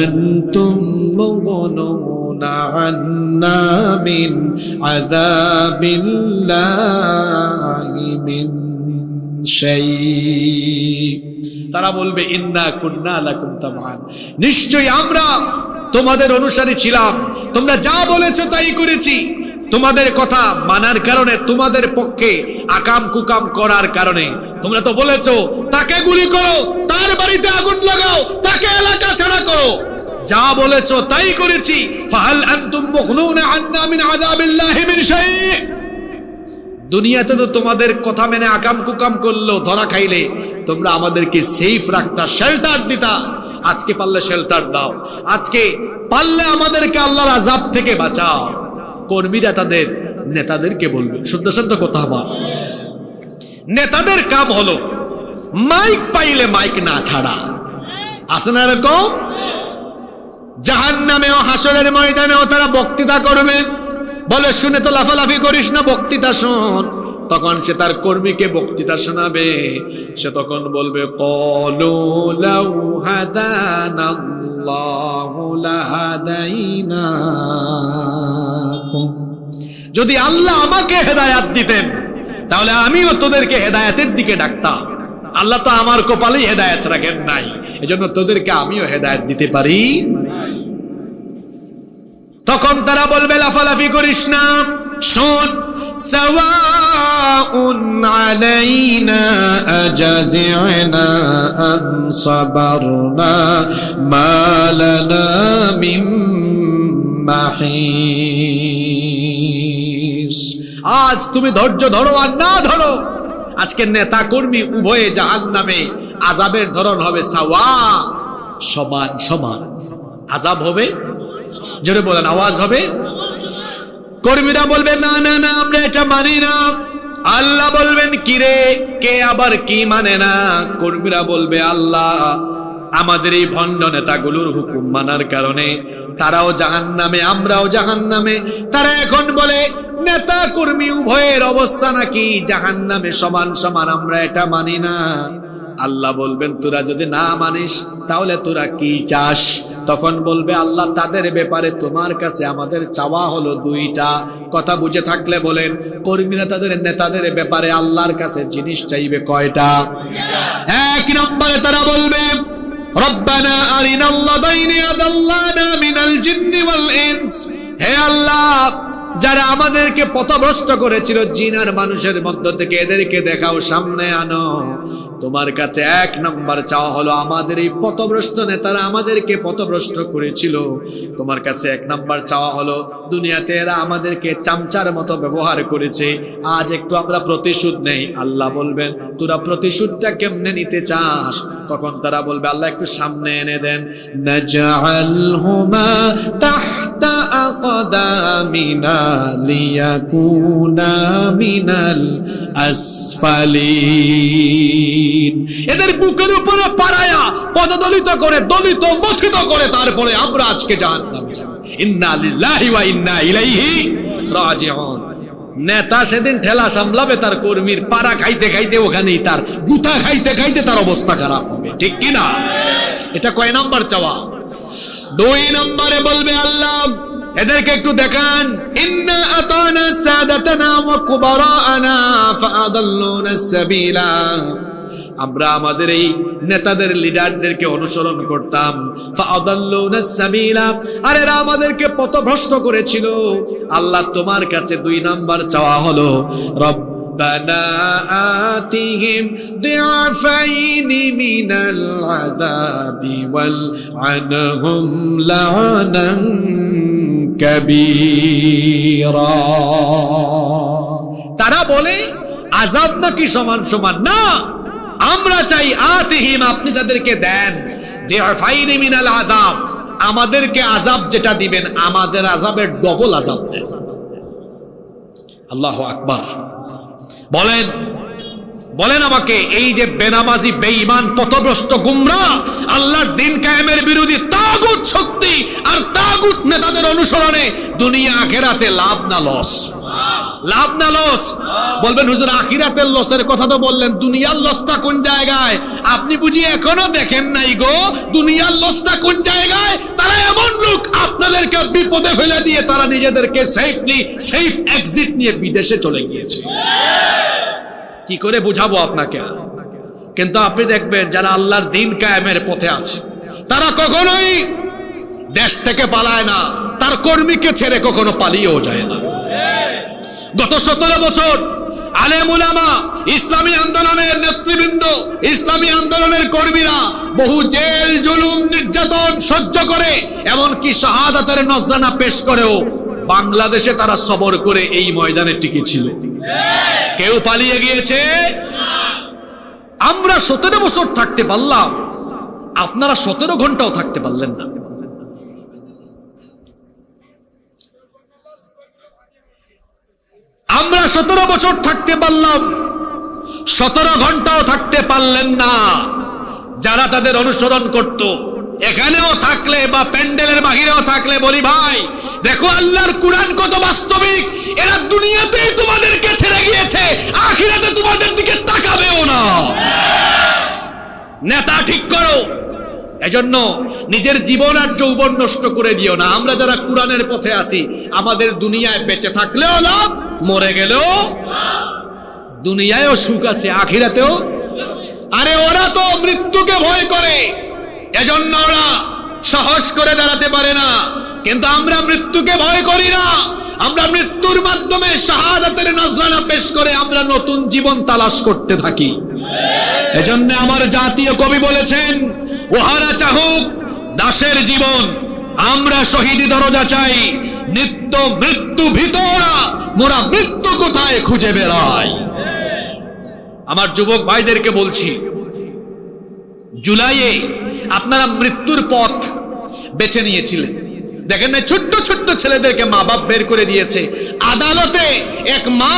আনতুম মুগনুনা আন্না মিন আযাবিল্লাহি মিন শাই। তারা বলবে, ইন্না কুন্না লাকুম তাবআন, নিশ্চয়ই আমরা তোমাদের অনুসারী ছিলাম, তোমরা যা বলেছো তাই করেছি। তোমাদের কথা মানার কারণে, তোমাদের পক্ষে আকাম কুকাম করার কারণে, তোমরা তো বলেছো তাকে গুলি করো, তার তার বাড়িতে আগুন লাগাও, তাকে এলাকা ছাড়া করো। যা বলেছো তাই করেছি। ফাহাল আনতুম মুগনুনা আন্না মিন আযাবিল্লাহি মিন শাই। দুনিয়াতে তো তোমাদের কথা মেনে আকাম কুকাম করলো, ধরা খাইলে তোমরা আমাদেরকে সেফ রাখতা, শেল্টার দিতা। আজকে পারলে শেল্টার দাও, আজকে পারলে আমাদেরকে আল্লাহর আযাব থেকে বাঁচাও। কর্মীরা তাদের নেতাদেরকে বলবে, শুদ্ধ শুদ্ধ কথা বল। নেতাদের কাম হলো মাইক পাইলে মাইক না ছাড়া। আছে না এরকম? জাহান্নামেও হাসরের ময়দানেও তারা বক্তৃতা করবে, বলে শুনে তো লাফালাফি করিস না, বক্তৃতা শোন। তখন সে তার কর্মীকে বক্তৃতা শোনাবে, সে তখন বলবে ক্বালু লাউ হাদানাল্লাহু লাহাদাইনাকুম। যদি আল্লাহ আমাকে হেদায়েত দিতেন তাহলে আমিও তোদেরকে হেদায়েতের দিকে ডাকতাম। আল্লাহ তো আমার কপালেই হেদায়েত রাখেন নাই, এজন্য তোদেরকে আমিও হেদায়েত দিতে পারি। তখন তারা বলবে লাফালাফি করিস না, শোন। সাওয়াউন আলাইনা আজাজি'না আম সাবারনা মা লানা মিন মাহিস। আজ তুমি ধৈর্য ধরো আর না ধরো, আজকে নেতা কর্মী উভয়ে জাহান্নামে। আযাবের ধরন হবে সাওয়া, সমান সমান আযাব হবে। জোরে বলেন, আওয়াজ হবে। কর্মীরা বলবে না না না, আমরা এটা মানি না। আল্লাহ বলবেন কিরে, কে আবার কি মানে না? কর্মীরা বলবে আল্লাহ আমাদের এই ভণ্ড নেতাগুলোর হুকুম মানার কারণে তারাও জাহান্নামে, আমরাও জাহান্নামে। তারা এখন বলে নেতা কর্মী উভয়ের অবস্থা নাকি জাহান্নামে সমান সমান, আমরা এটা মানি না। আল্লাহ বলবেন তোরা যদি না মানিস তাহলে তোরা কি চাস? তখন বলবে আল্লাহ তাদের ব্যাপারে তোমার কাছে আমাদের চাওয়া হলো দুইটা। কথা বুঝে থাকলে বলেন, কর্মীরা তাদের নেতাদের ব্যাপারে আল্লাহর কাছে জিনিস চাইবে কয়টা? এক নম্বরে তারা বলবে রব্বানা আরিনাল্লাযাইনি আদাল্লানা মিনাল জিন্নি ওয়াল ইনস। হে আল্লাহ, যারা আমাদেরকে পথভ্রষ্ট করেছিল জিন আর মানুষের মধ্য থেকে, এদেরকে দেখাও, সামনে আনো। তোমার কাছে এক নাম্বার চাওয়া হলো আমাদের এই পথভ্রষ্ট নেতারা আমাদেরকে পথভ্রষ্ট করেছিল, তোমার কাছে এক নাম্বার চাওয়া হলো দুনিয়াতে এরা আমাদেরকে চামচার মতো ব্যবহার করেছে, আজ একটু আমরা প্রতিশোধ নেই। আল্লাহ বলবেন তোরা প্রতিশোধটা কেমনে নিতে চাস? তখন তারা বলবে আল্লাহ একটু সামনে এনে দেন। নাজআলহুমা তাহতা আকদামিনা লিয়াকুনা মিনাল আসফালিন। এদের বুকের উপরে পাড়ায়া পদদলিত করে, দলিত মথিত করে, তারপরে আমরা আজকে জাহান্নামে যাব। ইন্না লিল্লাহি ওয়া ইন্না ইলাইহি রাজিউন। নেতা সেদিন ঠেলা সামলাবে তার কর্মীর, পাড়া খাইতে খাইতে ওখানেই তার গুতা খাইতে খাইতে তার অবস্থা খারাপ হবে, ঠিক কি না? এটা কয় নাম্বার চাওয়া? দুই নম্বরে বলবে আল্লাহ এদেরকে একটু দেখান, ইন্না আতানা সাদাতানা ওয়া কুবারানা ফাআদাল্লুনা সাবিলা। আমরা আমাদের এই নেতাদের, লিডারদেরকে অনুসরণ করতাম, ফাআদাল্লুনা সাবিলা, আর এরা আমাদেরকে পথভ্রষ্ট করেছিল। আল্লাহ তোমার কাছে দুই নাম্বার চাওয়া হলো রব্বানা আতিহিম দিআফাইনি মিনাল আযাবি ওয়াল আনহুম লা'নান কাবীরা। তারা বলে আযাব নাকি সমান সমান? না, আমরা চাই আতিহিম, আপনি তাদেরকে দেন দিআফাইনি মিনাল আযাব, আমাদেরকে আযাব যেটা দিবেন আমাদের আযাবের ডবল আযাব দেন। আল্লাহু আকবার। বলেন বলেন আমাকে, এই যে বেনামাজি, বেঈমান, পথভ্রষ্ট, গুমরাহ, আল্লাহর দ্বীন কায়েমের বিরোধী তাগুত শক্তি আর তাগুত নেতাদের অনুসরণে দুনিয়া আখিরাতে লাভ না লস? লাভ না লস? বলবেন হুজুর আখিরাতের লসের কথা তো বললেন, দুনিয়ার লসটা কোন জায়গায়? আপনি বুঝি এখনো দেখেন নাই গো দুনিয়ার লসটা কোন জায়গায়? তারা এমন লোক আপনাদেরকে বিপদে ফেলে দিয়ে তারা নিজেদেরকে সেফ এক্সিট নিয়ে বিদেশে চলে গিয়েছে। কি করে বুঝাবো আপনাকে? কিন্তু আপনি দেখবেন যারা আল্লাহর দ্বীন কায়েমের পথে আছে তারা কখনোই দেশ থেকে পালায় না, তার কর্মীকে ছেড়ে কখনো পালিয়েও যায় না। গত 17 বছর আলেম উলামা, ইসলামী আন্দোলনের নেতৃবৃন্দ, ইসলামী আন্দোলনের কর্মীরা বহু জেল জুলুম নির্যাতন সহ্য করে, এমনকি শাহাদাতের নজরানা পেশ করেও বাংলাদেশে তারা সবর করে এই ময়দানে টিকে ছিল। কেউ পালিয়ে গিয়েছে? আমরা 17 বছর থাকতে পারলাম, আপনারা 17 ঘন্টাও থাকতে পারলেন না। আমরা 17 বছর থাকতে পারলাম, 17 ঘন্টাও থাকতে পারলেন না। যারা তাদের অনুসরণ করত, এখানেও থাকলে বা প্যান্ডেলের বাহিরেও থাকলে বলি, ভাই দেখো আল্লাহর কুরআন কত বাস্তবিক। এরা দুনিয়াতেই তোমাদেরকে ছেড়ে গিয়েছে, আখিরাতে তোমাদের দিকে তাকাবেও না। নেতা ঠিক করো, এজন্য নিজের জীবন আর যৌবন নষ্ট করে দিও না। আমরা যারা কুরআনের পথে আছি, আমাদের দুনিয়ায় বেঁচে থাকলেও লাভ, মরে গেলেও দুনিয়ায়ও সুখ আছে, আখিরাতেও। আরে ওরা তো মৃত্যুকে ভয় করে, এজন্য ওরা সাহস করে দাঁড়াতে পারে না, কিন্তু আমরা মৃত্যুকে ভয় করি না। আমরা মৃত্যুর মাধ্যমে শাহাদাতের নজরানা পেশ করে আমরা নতুন জীবন তালাশ করতে থাকি। এজন্য আমার জাতীয় কবি বলেছেন, ওহারা চাহুক দাসের জীবন, আমরা শহীদি দরজা চাই। নিত্য মৃত্যু ভিতরা, মোরা মৃত্যু কোথায় খুঁজে বেড়াই। আমার যুবক ভাইদেরকে বলছি, জুলাইয়ে আপনারা মৃত্যুর পথ বেছে নিয়েছিলেন। দেখেন না, ছোট্ট ছোট্ট ছেলেদেরকে মা বাপ বের করে দিয়েছে। আদালতে এক মা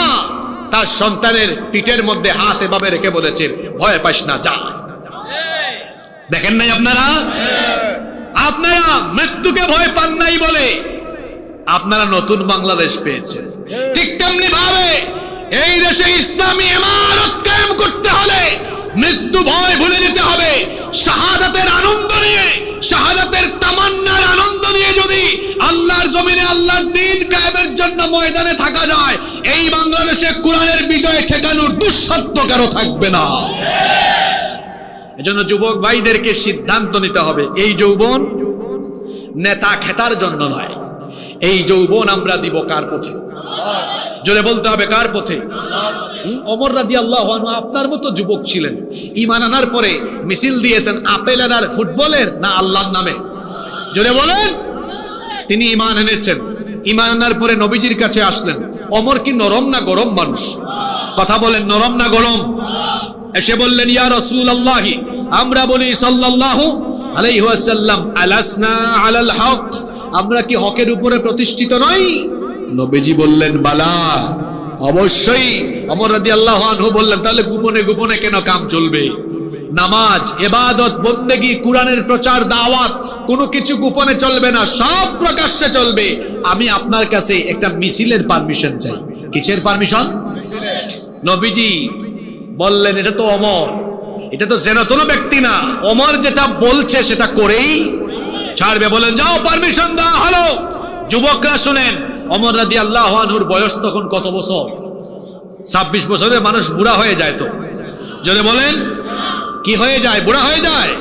তার সন্তানের পিঠের মধ্যে হাত এভাবে রেখে বলেছে, ভয় পাস না, যা। দেখেন নাই আপনারা? আপনারা মৃত্যুকে ভয় পান নাই বলে আপনারা নতুন বাংলাদেশ পেয়েছেন। ঠিক তেমনি ভাবে এই দেশে ইসলামী ইমারত কায়েম করতে হলে মৃত্যু ভয় ভুলে যেতে হবে। শাহাদাতের আনন্দ নিয়ে, শাহাদাতের তামান্নার আনন্দ নিয়ে যদি আল্লাহর জমিনে আল্লাহর দ্বীন কায়েমের জন্য ময়দানে থাকা যায়, এই বাংলাদেশে কোরআনের বিজয় ঠেকানোর দুঃসাধ্য কারো থাকবে না। এজন্য যুবক ভাইদেরকে সিদ্ধান্ত নিতে হবে, এই যৌবন নেতা খেতার জন্য নয়। এই যৌবন আমরা দিব কার পথে? জোরে বলতে হবে, কার পথে? ওমর রাদিয়াল্লাহু আনহু আপনার মতো যুবক ছিলেন, ঈমান আনার পরে মিছিল দিয়েছেন আপেলের আর ফুটবলের, না আল্লাহর নামে? জোরে বলেন। তিনি ঈমান এনেছেন, ঈমান আনার পরে নবীজির কাছে আসলেন। ওমর কি নরম না গরম মানুষ? কথা বলেন, নরম না গরম? এসে বললেন, ইয়া রাসূলুল্লাহ, আমরা বলি সাল্লাল্লাহু আলাইহি ওয়াসাল্লাম, আলাসনা আলাল হক, আমরা কি হকের উপরে প্রতিষ্ঠিত নই? নবীজি বললেন, বালা, অবশ্যই। ওমর রাদিয়াল্লাহু আনহু বললেন, তাহলে গোপনে গোপনে কেন কাম চলবে? নামাজ, ইবাদত, বন্দেগী, কোরআনের প্রচার, দাওয়াত, কোনো কিছু গোপনে চলবে না, সব প্রকাশ্যে চলবে। আমি আপনার কাছে একটা মিছিলের পারমিশন চাই। কিসের পারমিশন? নবীজি বললেন, এটা তো ওমর, এটা তো যেন ব্যক্তি না, ওমর যেটা বলছে সেটা করেই ছাড়বে। বলেন, যাও, পারমিশন দেওয়া হলো। যুবকরা শুনেন, ওমর রাদিয়াল্লাহু আনহুর বয়স তখন কত বছর? 26 বছরে মানুষ বুড়া হয়ে যায়। তো যদি বলেন, কি হয়ে যায়? বুড়া হয়ে যায়।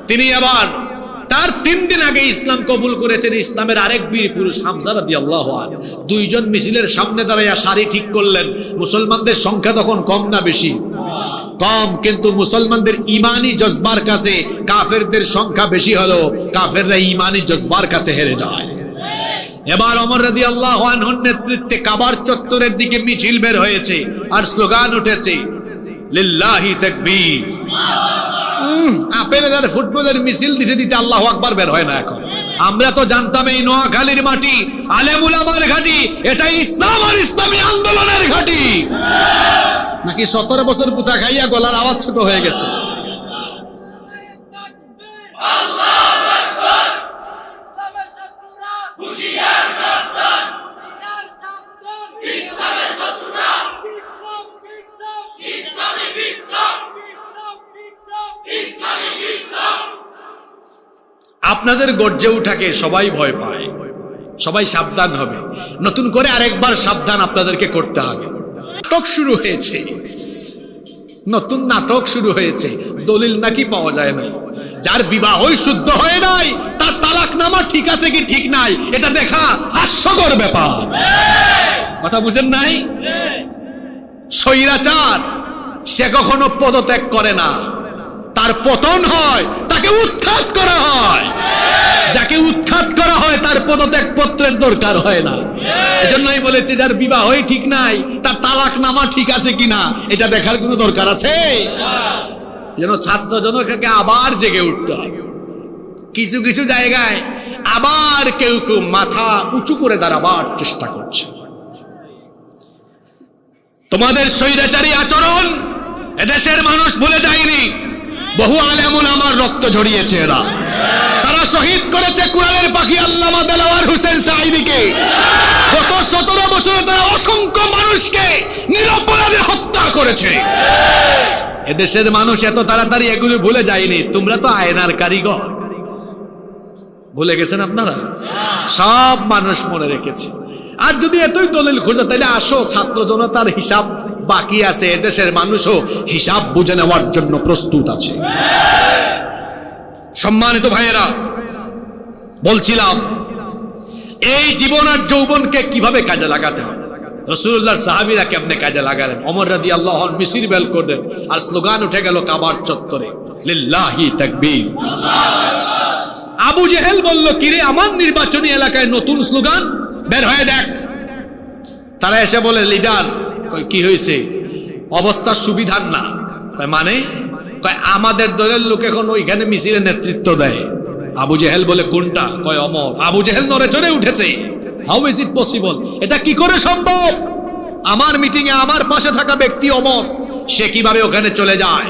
তিনি আবার তার 3 দিন আগে ইসলাম কবুল করেছেন ইসলামের আরেক বীর পুরুষ হামজা রাদিয়াল্লাহু আনহু। দুইজন মিছিলের সামনে দাঁড়াইয়া সারি ঠিক করলেন। মুসলমানদের সংখ্যা তখন কম না বেশি? কম, কিন্তু মুসলমানদের ইমানি জজবার কাছে কাফেরদের সংখ্যা বেশি হলো, কাফেররা ইমানি জজবার কাছে হেরে যায়। এবার ওমর রাদিয়াল্লাহু আনহুর নেতৃত্বে কাবার চত্বরের দিকে মিছিল বের হয়েছে আর স্লোগান উঠেছে, লিল্লাহি তাকবীর। আপেলের আর ফুটবলের মিছিল দিতে দিতে আল্লাহু আকবার বের হয় না এখন। আমরা তো জানতাম এই নোয়াখালীর মাটি আলেম উলামার ঘাঁটি, এটাই ইসলাম আর ইসলামী আন্দোলনের ঘাঁটি। নাকি 17 বছর পুতা খাইয়া গলার আওয়াজ ছোট হয়ে গেছে? আপনাদের গর্জে উঠাকে সবাই ভয় পায়, সবাই সাবধান হবে। নতুন করে আরেকবার সাবধান আপনাদেরকে করতে হবে। নাটক শুরু হয়েছে, নতুন নাটক শুরু হয়েছে। দলিল নাকি পাওয়া যায় না। যার বিবাহই শুদ্ধ হয় নাই, তার তালাকনামা ঠিক আছে কি ঠিক নাই, এটা দেখা হাস্যকর ব্যাপার। কথা বুঝেন নাই? স্বৈরাচার সে কখনো পদত্যাগ করে না, তার পতন হয়, তাকে উৎখাত করা হয়। যাকে উৎখাত করা হয় তার পদত্যাগ পত্রের দরকার হয় না। এজন্যই বলেছি যার বিবাহই ঠিক নাই তার তালাক নামা ঠিক আছে কিনা এটা দেখার কোনো দরকার আছে? যেন ছাত্র জনতাকে আবার জেগে উঠতে হবে। কিছু কিছু জায়গায় আবার কেউ কেউ মাথা উঁচু করে দাঁড়াবার চেষ্টা করছে। তোমাদের স্বৈরাচারী আচরণ এদেশের মানুষ ভুলে যায়নি। বহু আলেম উলামার রক্ত ঝরিয়েছে এরা, তারা শহীদ করেছে কোরআনের পাখি আল্লামা দেলাওয়ার হোসেন সাঈদীকে। গত 17 বছরে তারা অসংখ্য মানুষকে নিরপরাধে হত্যা করেছে। এদেশের মানুষ এত তাড়াতাড়ি এগুলো ভুলে যায়নি। তোমরা তো আয়নার কারিগর, ভুলে গেছেন আপনারা? সব মানুষ মনে রেখেছে। আর যদি এতই দলিল খুঁজো তাহলে আসো, ছাত্র জনতার হিসাব বাকি আছে। এদেশের মানুষও হিসাব বুঝে নেওয়ার জন্য প্রস্তুত আছে। সম্মানিত ভাইয়েরা, বলছিলাম এই জীবন আর যৌবনকে কিভাবে কাজে লাগাতে হবে। রাসূলুল্লাহ সাহাবীরা কেমনে কাজে লাগালেন। ওমর রাদিয়াল্লাহু আনহু মিছিল বের করলেন আর স্লোগান উঠে গেল কাবার চত্বরে, লিল্লাহি তাকবীর। আবু জেহেল বলল, কিরে আমার নির্বাচনী এলাকায় নতুন স্লোগান, বের হয়ে দেখ। তারা এসে বলে, লিডার কই কি হয়েছে? অবস্থা সুবিধার না। মানে আমাদের দলের লোক এখন ওইখানে মিছিলে নেতৃত্ব দেয়। আবু জেহেল বলে, কোনটা? কয় অমর। আবু জেহেল নড়ে চড়ে উঠেছে। How is it possible? এটা কি করে সম্ভব? আমার মিটিং এ আমার পাশে থাকা ব্যক্তি অমর, সে কিভাবে ওখানে চলে যায়?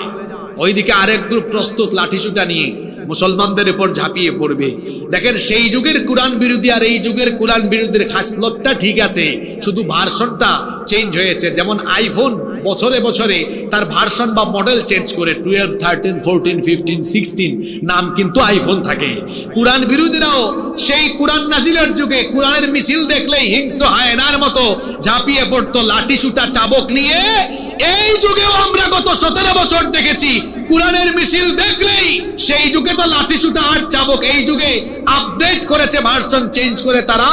ওইদিকে আরেক গ্রুপ প্রস্তুত লাঠিসুটা নিয়ে মুসলমানদের উপর ঝাঁপিয়ে পড়বে। দেখেন, সেই যুগের কোরআন বিরোধী আর এই যুগের কোরআন বিরোধীর খাসলতটা ঠিক আছে, শুধু ভার্সনটা চেঞ্জ হয়েছে। যেমন আইফোন বছরে বছরে তার ভার্সন বা মডেল চেঞ্জ করে, 12, 13, 14, 15, 16 নাম কিন্তু আইফোন থাকে। কোরআন বিরোধীরাও সেই কোরআন নাজিলের যুগে কোরআনের মিছিল দেখলেই হিংস্র হায়নার মতো ঝাঁপিয়ে পড়তো লাঠিসুটা চাবুক নিয়ে। এই যুগেও আমরা গত 17 বছর দেখেছি কোরআনের মিছিল দেখলেই, সেই যুগে তো লাঠিসুটা আর চাবুক, এই যুগে আপডেট করেছে, ভার্সন চেঞ্জ করে তারা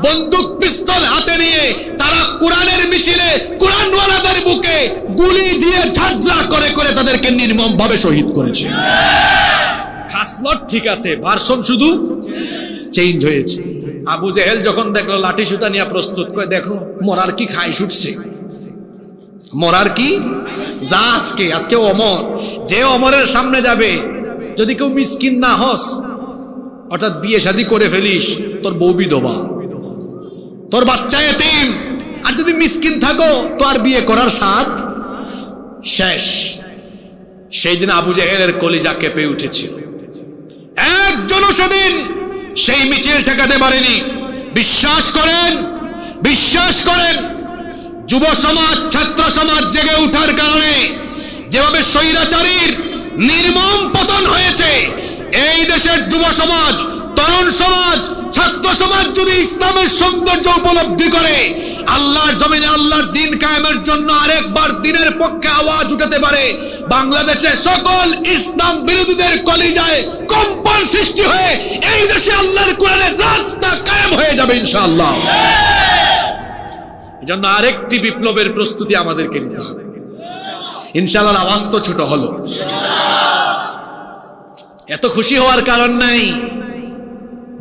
বন্দুক পিস্তল হাতে নিয়ে তারা কোরআনের মিছিলে কোরআনওয়ালাদের বুকে গুলি দিয়ে ঝাঁঝরা করে করে তাদেরকে নির্মম ভাবে শহীদ করেছে। খাসলত ঠিক আছে, ভার্সন শুধু চেঞ্জ হয়েছে। আবু জেহেল যখন দেখলো লাঠি সুতা নিয়ে প্রস্তুত, করে দেখো মরার কি খাই ছুটছে, মরার কি যা আজকে অমর। যে অমরের সামনে যাবে, যদি কেউ মিসকিন না হস, অর্থাৎ বিয়ে শাদী করে ফেলিস, তোর বউ বিধবা, তোর বাচ্চা এতিম, আর যদি মিসকিন থাকো তো আর বিয়ে করার স্বাদ শেষ। সেই দিন আবু জেহেলের কলিজা কেঁপে উঠেছিল। একজনও সেদিন সেই মিছিল ঠেকাতে পারেনি। বিশ্বাস করেন যুব সমাজ, ছাত্র সমাজ জেগে উঠার কারণে যেভাবে স্বৈরাচারীর নির্মম পতন হয়েছে, এই দেশের যুব সমাজ, তরুণ সমাজ, ছাত্র সমাজ যদি ইসলামের সৌন্দর্য উপলব্ধি করে, আল্লাহর জমিনে আল্লাহর দ্বীন কায়েমের জন্য আরেকবার দ্বীনের পক্ষে আওয়াজ উঠাতে পারে, বাংলাদেশের সকল ইসলাম বিরোধীদের কলিজায় কম্পন সৃষ্টি হয়ে এই দেশে আল্লাহর কোরআনের রাজটা কায়েম হয়ে যাবে ইনশাআল্লাহ। এজন্য আরেকটি বিপ্লবের প্রস্তুতি আমাদেরকে নিতে হবে ইনশাআল্লাহ। আওয়াজ তো ছোট হলো, এত খুশি হওয়ার কারণ নাই।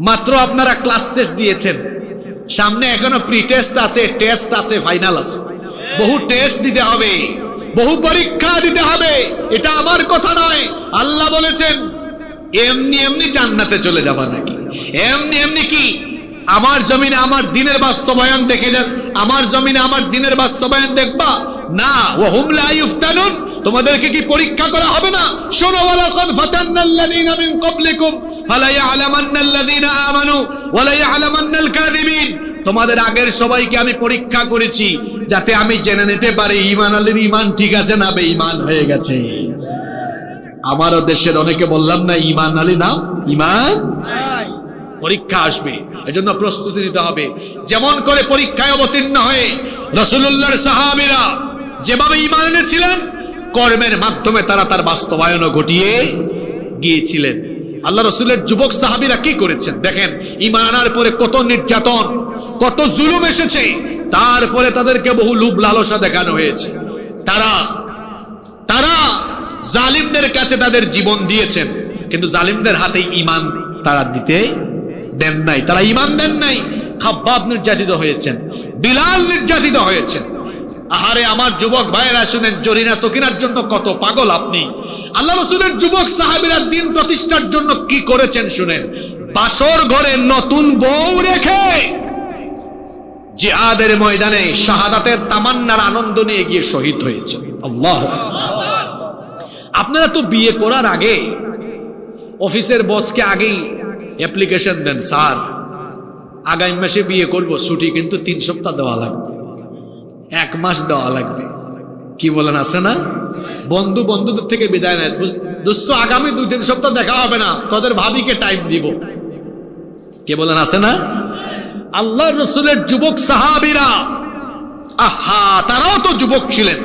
মাত্র আপনারা ক্লাস টেস্ট দিয়েছেন, সামনে এখনো প্রি টেস্ট আছে, টেস্ট আছে, ফাইনাল আছে। বহু টেস্ট দিতে হবে, বহু পরীক্ষা দিতে হবে। এটা আমার কথা নয়, আল্লাহ বলেছেন। এমনি এমনি জান্নাতে চলে যাবা নাকি? এমনি এমনি কি আমার জমিনে আমার দ্বীনের বাস্তবায়ন দেখে যান, আমার জমিনে আমার দ্বীনের বাস্তবায়ন দেখবা না? ওয়াহুম লা ইফতানুন, তোমাদেরকে কি পরীক্ষা করা হবে না? শোনো, ওয়ালাকাদ ফাতান্নাল্লাযীনা মিন ক্বাবলিকুম ফালা ইয়ালামান্নাল্লাযীনা আমানু ওয়া লা ইয়ালামান্নাল কাযিবিন। তোমাদের আগের সবাইকে আমি পরীক্ষা করেছি যাতে আমি জেনে নিতে পারি ঈমান আলীর ঈমান ঠিক আছে না বেঈমান হয়ে গেছে। আমারও দেশের অনেকে বললাম না ঈমান আলী না ঈমান নাই, পরীক্ষা আসবে, এজন্য প্রস্তুতি নিতে হবে। যেমন করে পরীক্ষায় অবতীর্ণ হয়ে রাসূলুল্লাহর সাহাবীরা যেভাবে ঈমান এনেছিলেন, কর্মের মাধ্যমে তারা তার বাস্তবায়নও ঘটিয়ে গিয়েছিলেন। আল্লাহ রাসূলের যুবক সাহাবীরা কি করেছেন দেখেন। ঈমান আনার পরে কত নির্যাতন, কত জুলুম এসেছে, তারপরে তাদেরকে বহু লোভ লালসা দেখানো হয়েছে। তারা জালিমদের কাছে তাদের জীবন দিয়েছেন, কিন্তু জালিমদের হাতে ঈমান তারা দিতে দেন নাই, তারা ঈমান দেন নাই। খাব্বাব নির্যাতিত হয়েছেন, বিলাল নির্যাতিত হয়েছেন। আহারে আমার যুবক ভাইয়েরা শুনেন, জরিনা সকিনার জন্য কত পাগল আপনি। আল্লাহ রাসূলের যুবক সাহাবীরা দিন প্রতিষ্ঠার জন্য কি করেছেন শুনেন। বাসর ঘরে নতুন বউ রেখে জিহাদের ময়দানে শাহাদাতের তামান্নার আনন্দ নিয়ে গিয়ে শহীদ হয়েছে। আল্লাহু আকবার। আপনারা তো বিয়ে করার আগে অফিসের বসকে আগেই অ্যাপ্লিকেশন দেন, স্যার আগামী মাসে বিয়ে করব, ছুটি কিন্তু 3 সপ্তাহ দেওয়া লাগবে, 1 মাস দেওয়া লাগবে। কি বলেন, আছে না? বন্ধুদের থেকে বিদায় নেয়, দোস্ত আগামী 2-3 সপ্তাহ দেখা হবে না, তোদের ভাবিকে টাইম দিব। কে বলেন, আছে না? আল্লাহ রসুলের যুবক সাহাবীরা, আহা তারাও তো যুবক ছিলেন,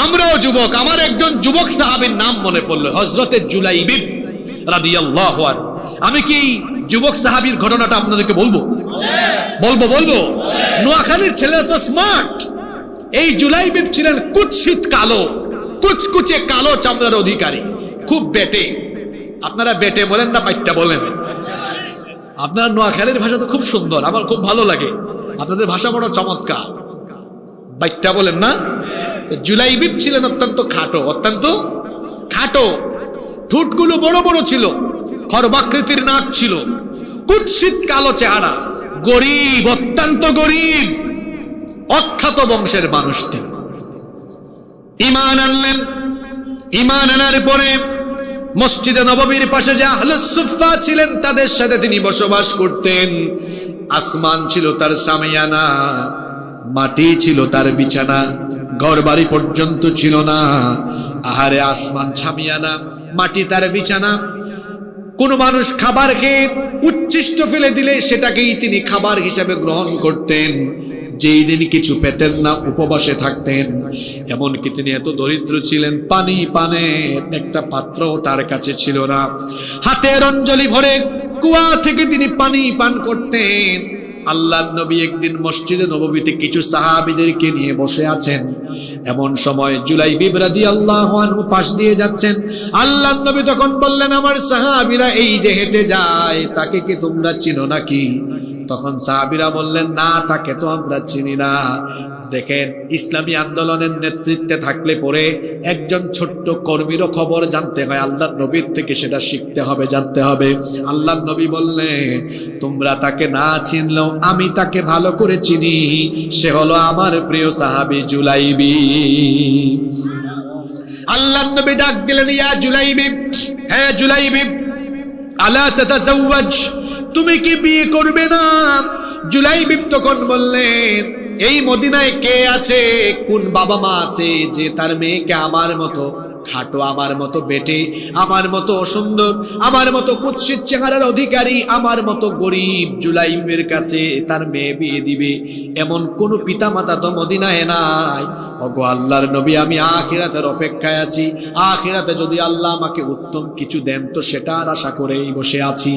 আমরাও যুবক। আমার একজন যুবক সাহাবীর নাম মনে পড়লো, হযরতে জুলাইবিব রাদিয়াল্লাহু আনহু। আমি কি যুবক সাহাবীর ঘটনাটা আপনাদেরকে বলবো? বলবো। নোয়াখালীর ছেলে তো স্মার্ট। এই জুলাইবিব ছিলেন কুৎসিত কালো, কুচকুচে কালো চামড়ার অধিকারী, খুব বেটে। আপনারা বেটে বলেন না বাইটটা বলেন? আপনার নোয়াখালীর ভাষা তো খুব সুন্দর, আমার খুব ভালো লাগে। আপনাদের ভাষা বড় চমৎকার, বাইটটা বলেন না? জুলাইবিব ছিলেন অত্যন্ত খাটো, ঠোঁটগুলো বড় বড় ছিল, খর্বাকৃতির নাক ছিল, কুৎসিত কালো চেহারা, গরিব, অত্যন্ত গরিব, অখ্যাত বংশের মানুষ তিনি। ঈমান আনলেন। ঈমান আনার পরে মসজিদে নববীর পাশে যে আহলে সুফফা ছিলেন তাদের সাথে তিনি বসবাস করতেন। আসমান ছিল তার সামিয়ানা, মাটি ছিল তার বিছানা, ঘর বাড়ি পর্যন্ত ছিল না। আহারে আসমান সামিয়ানা, মাটি তার বিছানা। কোন মানুষ খাবার খেয়ে উচ্ছিষ্ট ফেলে দিলে সেটাকেই তিনি খাবার হিসেবে গ্রহণ করতেন। যেই দিন কিছু পেতেন না উপবাসে থাকতেন। এমনকি তিনি এত দরিদ্র ছিলেন, পানের একটা পাত্রও তার কাছে ছিল না। হাতের অঞ্জলি ভরে কুয়া থেকে তিনি পানি পান করতেন। আল্লাহর নবী একদিন মসজিদে নববীতে কিছু সাহাবীদেরকে নিয়ে বসে আছেন। এমন সময় জুলাইবিব রাদিয়াল্লাহু আনহু পাশ দিয়ে যাচ্ছেন। আল্লাহর নবী তখন বললেন, আমার সাহাবীরা এই যে হেঁটে যায়, তাকে কি তোমরা চিনো নাকি? তখন সাহাবীরা বললেন, না, তাকে তো আমরা চিনি না। দেখেন, ইসলামী আন্দোলনের নেতৃত্বে থাকলে পরে একজন ছোট্ট কর্মীরও খবর জানতে হয়, আল্লাহর নবীর থেকে সেটা শিখতে হবে, জানতে হবে। আল্লাহর নবী বললেন, তোমরা তাকে না চিনলেও আমি তাকে ভালো করে চিনি, সে হলো আমার প্রিয় সাহাবী জুলাইবিব। আল্লাহর নবী ডাক দিলেন, ইয়া জুলাইবিব, হ্যাঁ জুলাইবিব, আলা তাতাজাওয়াজ, তুমি কি বিয়ে করবে না? জুলাইবিব তখন বললেন, এই মদিনায় কে আছে, কোন বাবা মা আছে যে তার মেয়েকে আমার মতো খাটো, আমার মতো বেটে, আমার মতো অসুন্দর, আমার মতো কুৎসিত চেহারার অধিকারী, আমার মতো গরিব জুলাইবের কাছে তার মেয়ে বিয়ে দিবে? এমন কোন পিতা মাতা তো মদিনায় নাই। ওগো আল্লাহর নবী, আমি আখিরাতের অপেক্ষায় আছি। আখিরাতে যদি আল্লাহ আমাকে উত্তম কিছু দেন তো সেটার আশা করেই বসে আছি।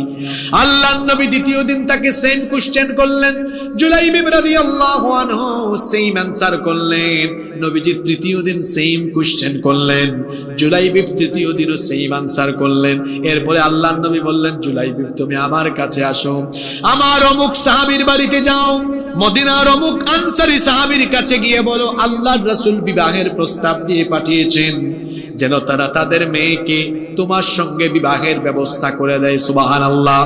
আল্লাহর নবী দ্বিতীয় দিন তাকে সেম কোশ্চেন করলেন। জুলাইবিব রাদিয়াল্লাহু আনহু সেম আনসার করলেন। নবীজি তৃতীয় দিন সেম কোশ্চেন করলেন। জুলাইবিব তৃতীয় দিনও সেম আনসার করলেন। এরপরে আল্লাহর নবী বললেন, জুলাইবিব তুমি আমার কাছে আসো, আমার অমুক সাহাবীর বাড়িতে যাও, মদিনার অমুক আনসারী সাহাবীর কাছে গিয়ে বলো আল্লাহর রাসূল বিবাহের প্রস্তাব দিয়ে পাঠিয়েছেন, যেন তারা তাদের মেয়েকে তোমার সঙ্গে বিবাহের ব্যবস্থা করে দেয়। সুবহানাল্লাহ।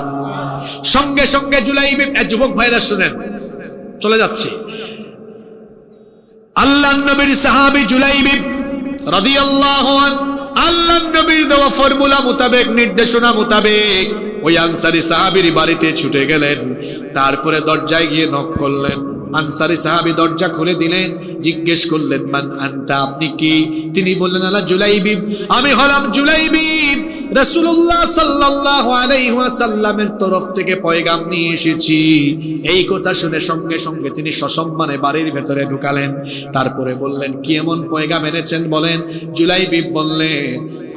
সঙ্গে সঙ্গে জুলাইবিব, যুবক ভাইরা শুনেন, চলে যাচ্ছে, আল্লাহর নবীর সাহাবী জুলাইবিব রাদিয়াল্লাহু আনহু আল্লাহর নবীর দেওয়া ফর্মুলা মোতাবেক, নির্দেশনা মোতাবেক ওই আনসারী সাহাবীর বাড়িতে ছুটে গেলেন। তারপরে দরজায় গিয়ে নক করলেন। আনসারী সাহাবী দরজা খুলে দিলেন। জিজ্ঞেস করলেন, মান আনতা, আপনি কি? তিনি বললেন, আলা জুলাইবিব, আমি হলাম জুলাইবিব, রাসূলুল্লাহ সাল্লাল্লাহু আলাইহি ওয়াসাল্লামের তরফ থেকে পয়গাম নিয়ে এসেছি। এই কথা শুনে সঙ্গে সঙ্গে তিনি সসম্মানে বাড়ির ভেতরে ঢুকালেন। তারপরে বললেন, কি এমন পয়গাম এনেছেন বলেন? জুলাইবিব বললেন,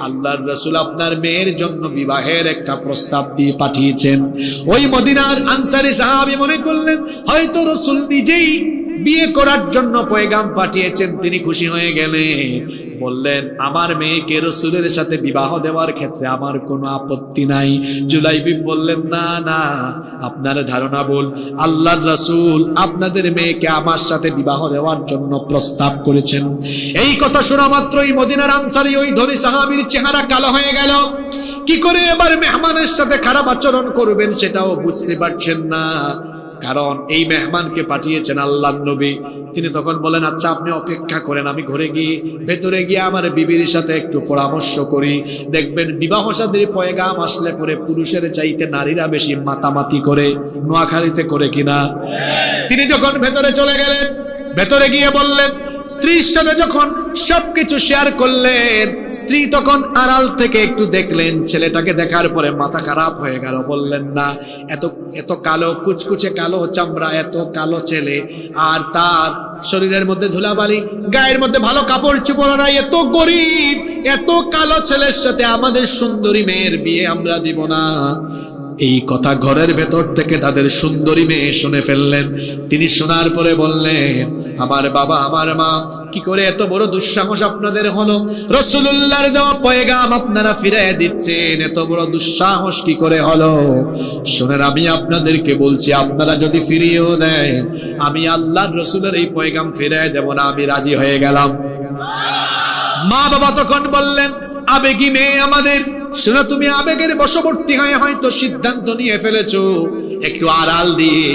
আল্লাহর রাসূল আপনার মেয়ের জন্য বিবাহের একটা প্রস্তাব দিয়ে পাঠিয়েছেন। ওই মদিনার আনসারী সাহাবী মনে করলেন হয়তো রাসূল নিজেই বিয়ে করার জন্য পয়গাম পাঠিয়েছেন। তিনি খুশি হয়ে গেলেন, বললেন, আমার মেয়েকে রাসূলের সাথে বিবাহ দেওয়ার ক্ষেত্রে আমার কোনো আপত্তি নাই। জুলাইবিব বললেন, না না, আপনার ধারণা ভুল, আল্লাহর রাসূল আপনাদের মেয়েকে আমার সাথে বিবাহ দেওয়ার জন্য প্রস্তাব করেছেন। এই কথা শোনা মাত্রই মদিনার আনসারী ওই ধনী সাহাবীর চেহারা কালো হয়ে গেল। কি করে এবার মেহমানের সাথে খারাপ আচরণ করবেন সেটাও বুঝতে পারছেন না, কারণ এই মেহমানকে পাঠিয়েছেন আল্লাহর নবী। তিনি তখন বলেন, আচ্ছা আপনি অপেক্ষা করেন, আমি ঘরে গিয়ে ভেতরে গিয়ে আমার বিবির সাথে একটু পরামর্শ করি। দেখবেন বিবাহ শাদীর পয়গাম আসলে পরে পুরুষের চাইতে নারীরা বেশি মাতামাতি করে, নোয়াখালীতে করে কিনা। তিনি যখন ভেতরে চলে গেলেন, ভেতরে গিয়ে বললেন, স্ত্রীর সাথে যখন সবকিছু শেয়ার করলেন, স্ত্রী তখন আড়াল থেকে একটু দেখলেন, ছেলেটাকে দেখার পরে মাথা খারাপ হয়ে গেল। বললেন, না, এত কালো, কুচকুচে কালো চামড়া, এত কালো ছেলে, আর তার শরীরের মধ্যে ধুলাবালি, গায়ের মধ্যে ভালো কাপড় চোপড় নাই, এত গরিব, এত কালো ছেলের সাথে আমাদের সুন্দরী মেয়ের বিয়ে আমরা দিব না। এই কথা ঘরের ভেতর থেকে তাদের সুন্দরী মেয়ে শুনে ফেললেন। তিনি শোনার পরে বললেন, আমার বাবা, আমার মা, কি করে এত বড় দুঃসাহস আপনাদের হলো? রাসূলুল্লাহর দেওয়া পয়গাম আপনারা ফিরিয়ে দিচ্ছেন, এত বড় দুঃসাহস কি করে হলো? শুনেন, আমি আপনাদেরকে বলছি, আপনারা যদি ফিরিয়েও দেন, আমি আল্লাহর রাসূলের এই পয়গাম ফিরিয়ে দেব না, আমি রাজি হয়ে গেলাম। মা বাবা তখন বললেন, আবেগী মেয়ে আমাদের, শোনো, তুমি আবেগের বশবর্তী হয়ে হয়তো সিদ্ধান্ত নিয়ে ফেলেছো, একটু আড়াল দিয়ে